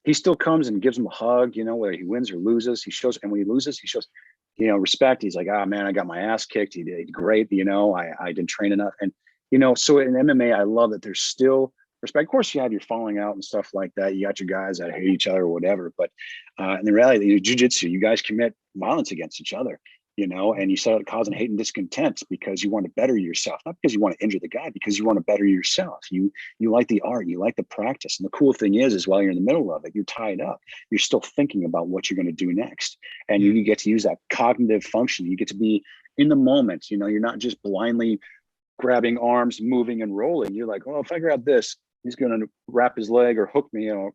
he still comes and gives him a hug, whether he wins or loses. He shows, and when he loses, he shows, respect. He's like, oh man, I got my ass kicked. He did great. I didn't train enough. And, so in MMA, I love that there's still respect. Of course, you have your falling out and stuff like that. You got your guys that hate each other or whatever. But in the reality, jiu-jitsu, you guys commit violence against each other, and you start causing hate and discontent because you want to better yourself, not because you want to injure the guy, because you want to better yourself. You like the art, you like the practice. And the cool thing is while you're in the middle of it, you're tied up. You're still thinking about what you're going to do next. And you get to use that cognitive function. You get to be in the moment. You're not just blindly grabbing arms, moving and rolling. You're like, oh, if I grab this, he's going to wrap his leg or hook me. You're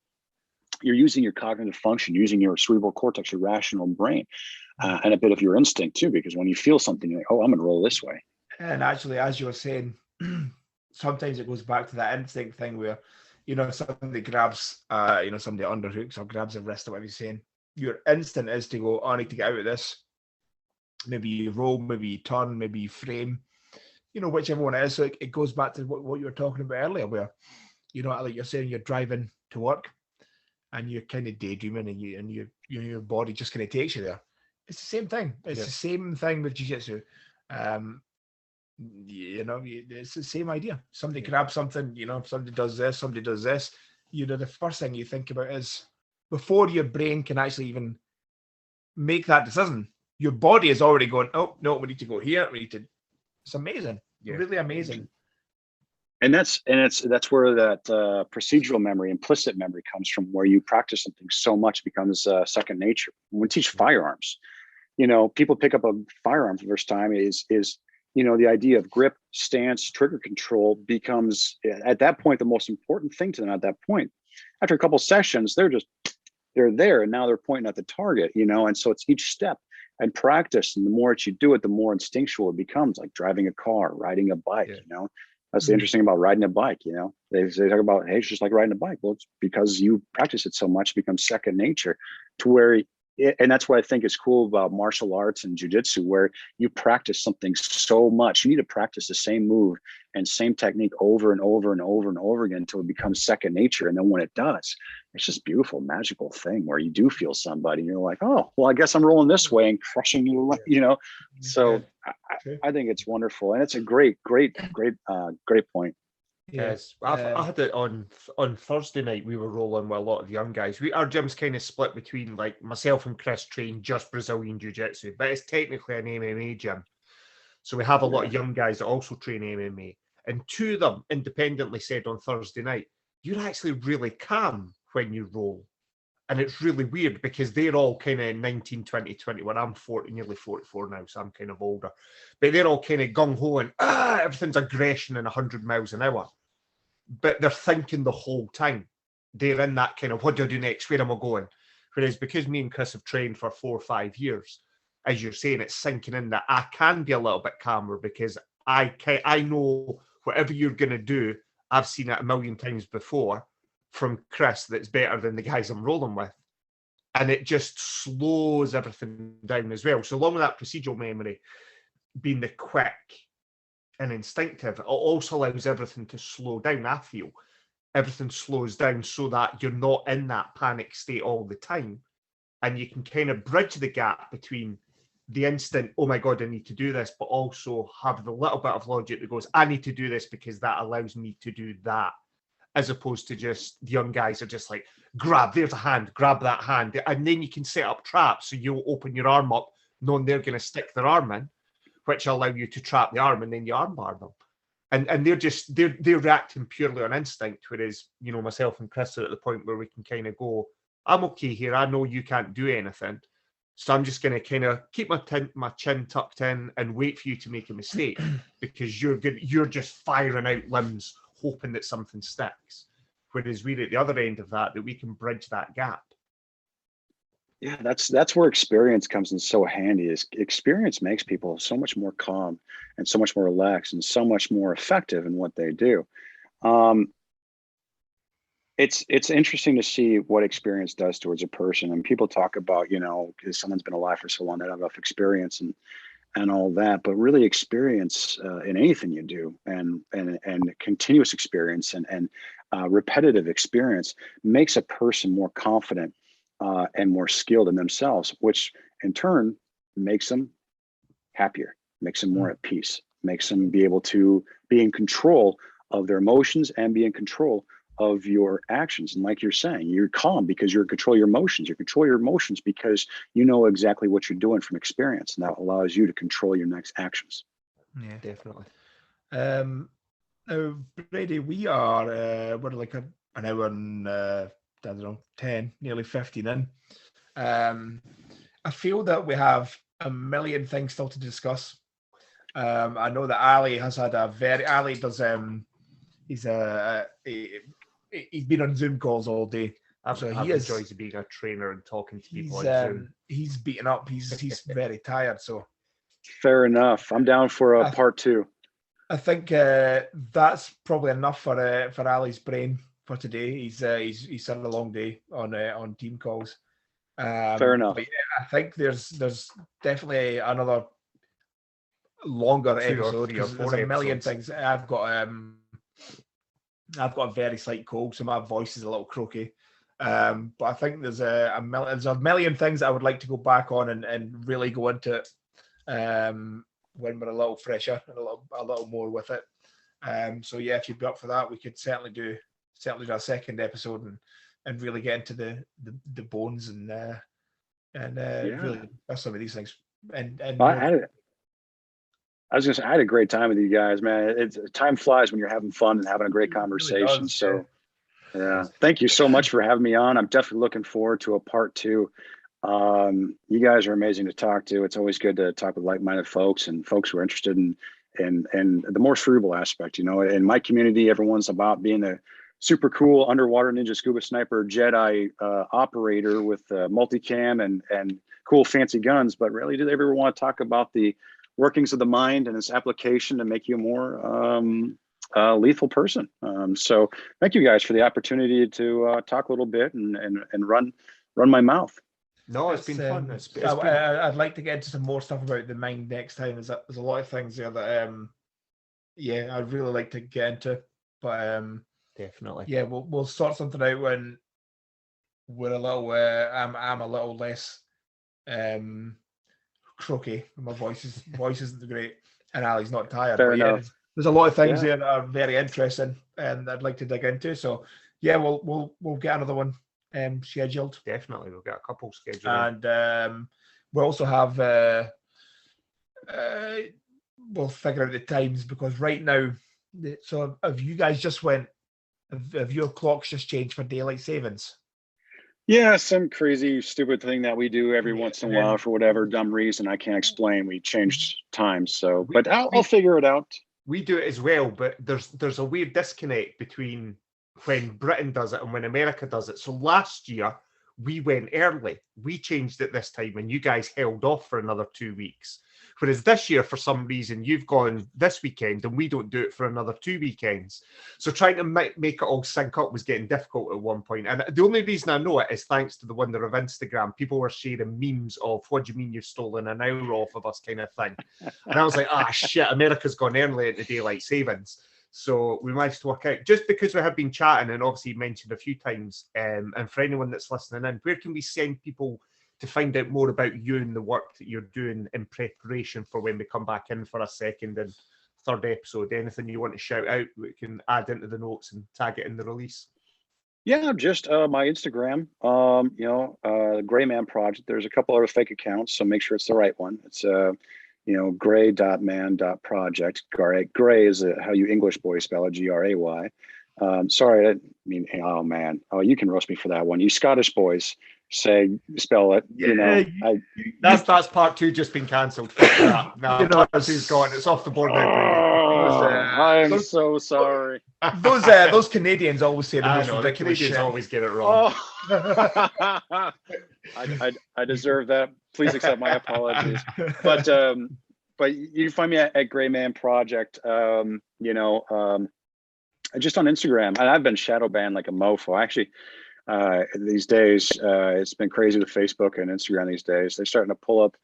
using your cognitive function, using your cerebral cortex, your rational brain, and a bit of your instinct too, because when you feel something, you're like, oh, I'm going to roll this way. And actually, as you were saying, sometimes it goes back to that instinct thing where, somebody grabs, somebody underhooks or grabs a wrist or whatever you're saying. Your instinct is to go, oh, I need to get out of this. Maybe you roll, maybe you turn, maybe you frame, whichever one it is. So it goes back to what you were talking about earlier, where, like you're saying, you're driving to work and you're kind of daydreaming and your body just kind of takes you there. It's the same thing. It's the same thing with jiu-jitsu. It's the same idea. Somebody grabs something, if somebody does this, the first thing you think about is, before your brain can actually even make that decision, your body is already going, oh no, we need to go here, it's amazing. Really amazing. And that's where that procedural memory, implicit memory comes from, where you practice something so much it becomes second nature. When we teach firearms, people pick up a firearm for the first time is the idea of grip, stance, trigger control becomes, at that point, the most important thing to them. At that point, after a couple sessions, they're there, and now they're pointing at the target, and so it's each step and practice. And the more that you do it, the more instinctual it becomes, like driving a car, riding a bike, That's the interesting about riding a bike, They talk about, hey, it's just like riding a bike. Well, it's because you practice it so much, it becomes second nature, to where, and that's what I think is cool about martial arts and jiu-jitsu, where you practice something so much. You need to practice the same move and same technique over and over and over and over again until it becomes second nature. And then when it does, it's just beautiful, magical thing where you do feel somebody and you're like, oh, well, I guess I'm rolling this way and crushing you, So I think it's wonderful. And it's a great point. Yes, I had it on Thursday night. We were rolling with a lot of young guys. Our gym's kind of split between, like, myself and Chris train just Brazilian Jiu-Jitsu, but it's technically an MMA gym. So we have a lot of young guys that also train MMA. And two of them independently said on Thursday night, you're actually really calm when you roll. And it's really weird because they're all kind of 19, 20, 21. I'm 40, nearly 44 now, so I'm kind of older. But they're all kind of gung-ho and everything's aggression and 100 miles an hour. But they're thinking the whole time. They're in that kind of, what do I do next? Where am I going? Whereas because me and Chris have trained for 4 or 5 years, as you're saying, it's sinking in that I can be a little bit calmer because I know whatever you're going to do, I've seen it a million times before from Chris that's better than the guys I'm rolling with. And it just slows everything down as well. So along with that procedural memory being the quick and instinctive, it also allows everything to slow down. I feel everything slows down so that you're not in that panic state all the time. And you can kind of bridge the gap between the instant, oh my God, I need to do this, but also have the little bit of logic that goes, I need to do this because that allows me to do that. As opposed to just the young guys are just like, there's a hand, grab that hand. And then you can set up traps. So you'll open your arm up, knowing they're going to stick their arm in, which will allow you to trap the arm and then you armbar them. And they're reacting purely on instinct, whereas, myself and Chris are at the point where we can kind of go, I'm okay here. I know you can't do anything. So I'm just going to kind of keep my chin tucked in and wait for you to make a mistake because you're just firing out limbs, hoping that something sticks. Whereas we're at the other end of that we can bridge that gap. Yeah, that's where experience comes in so handy. Is experience makes people so much more calm and so much more relaxed and so much more effective in what they do. It's interesting to see what experience does towards a person. And people talk about, because someone's been alive for so long, they have enough experience and all that, but really experience in anything you do and continuous experience and repetitive experience makes a person more confident and more skilled in themselves, which in turn makes them happier, makes them more at peace, makes them be able to be in control of their emotions and be in control of your actions. And like you're saying, you're calm because you're in control of your emotions. You control your emotions because you know exactly what you're doing from experience, and that allows you to control your next actions. Yeah, definitely. Now, Brady, we are we're like an hour and I don't know, 10, nearly 15 in. I feel that we have a million things still to discuss. I know that Ali has had Ali does he's been on Zoom calls all day. I've enjoyed being a trainer and talking to people on Zoom. He's beaten up. He's very tired. So fair enough. I'm down for a part 2. I think that's probably enough for Ali's brain for today. He's had a long day on team calls. Fair enough. But yeah, I think there's definitely another longer episode because there's a million things. I've got a very slight cold, so my voice is a little croaky. But I think there's a million things I would like to go back on and really go into it. when we're a little fresher and a little more with it. So yeah, if you'd be up for that, we could certainly do a second episode and really get into the bones and really discuss some of these things. And I was gonna say, I had a great time with you guys, man. Time flies when you're having fun and having a great conversation. Really does, so yeah, thank you so much for having me on. I'm definitely looking forward to a part 2. You guys are amazing to talk to. It's always good to talk with like-minded folks and folks who are interested in the more cerebral aspect. You know, in my community, everyone's about being a super cool underwater ninja scuba sniper Jedi operator with multicam and cool fancy guns. But really, do they ever want to talk about the workings of the mind and its application to make you a more lethal person? So thank you guys for the opportunity to talk a little bit and run my mouth. No, it's been fun. I'd like to get into some more stuff about the mind next time. There's a lot of things there that I'd really like to get into. But definitely, yeah, we'll sort something out when we're a little. I'm a little less croaky. My voice isn't great, and Ali's not tired. Fair enough. There's a lot of things there that are very interesting, and I'd like to dig into. So yeah, we'll get another one scheduled. Definitely, we'll get a couple scheduled, and we'll also have we'll figure out the times, because right now, so have you guys just have your clocks just changed for daylight savings? Yeah, some crazy stupid thing that we do every once in a while for whatever dumb reason I can't explain. We changed times, so but I'll figure it out. We do it as well, but there's a weird disconnect between when Britain does it and when America does it. So last year we went early. We changed it this time, and you guys held off for another 2 weeks. Whereas this year, for some reason, you've gone this weekend and we don't do it for another 2 weekends. So trying to make it all sync up was getting difficult at one point. And the only reason I know it is thanks to the wonder of Instagram. People were sharing memes of, what do you mean you've stolen an hour off of us, kind of thing. And I was like, shit, America's gone early into daylight savings. So we managed to work out, just because we have been chatting and obviously mentioned a few times, and for anyone that's listening in, where can we send people to find out more about you and the work that you're doing in preparation for when we come back in for a second and third episode? Anything you want to shout out, we can add into the notes and tag it in the release? Yeah, just my Instagram, Gray Man Project. There's a couple other fake accounts, so make sure it's the right one. It's gray.man.project. Gray is how you English boys spell it, Gray. Sorry, I didn't mean, oh man. Oh, you can roast me for that one. You Scottish boys spell it. That's part 2 just been cancelled. No, part 2's gone. It's off the board now. I'm so sorry. Those Canadians always say the Canadians always get it wrong. Oh. I deserve that. Please accept my apologies. But you can find me at Gray Man Project. Just on Instagram, and I've been shadow banned like a mofo. Actually, these days, it's been crazy with Facebook and Instagram these days. They're starting to pull up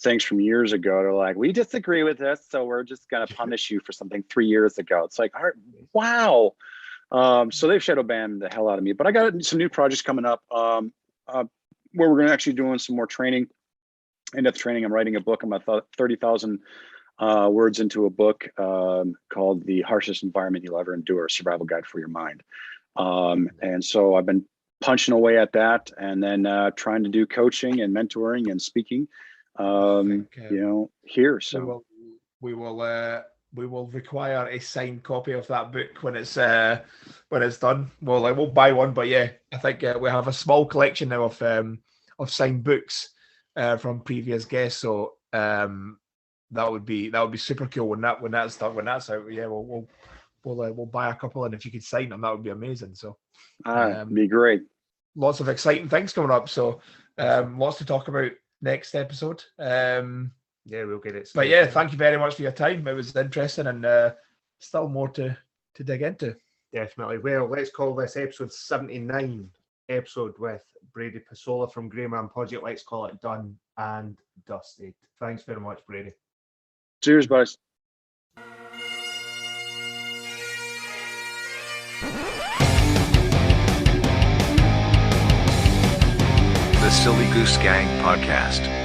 things from years ago. They're like, we disagree with this, so we're just going to punish you for something 3 years ago. It's like, all right, wow. So they've shadow banned the hell out of me. But I got some new projects coming up where we're going to actually doing some more training. In-depth training. I'm writing a book. I'm about 30,000 words into a book called The Harshest Environment You'll Ever Endure, Survival Guide for Your Mind. And so I've been punching away at that, and then trying to do coaching and mentoring and speaking, here. So we will require a signed copy of that book when it's done. Well, I won't buy one, but yeah, I think we have a small collection now of signed books from previous guests. So that would be super cool when that's out. Yeah, we'll buy a couple, and if you could sign them, that would be amazing. So be great. Lots of exciting things coming up. So lots to talk about next episode. Yeah, we'll get it. But yeah, thank you very much for your time. It was interesting, and still more to dig into. Definitely. Well, let's call this episode 79 episode with Brady Pesola from Gray Man Project. Let's call it done and dusted. Thanks very much, Brady. Cheers, boys. The Silly Goose Gang Podcast.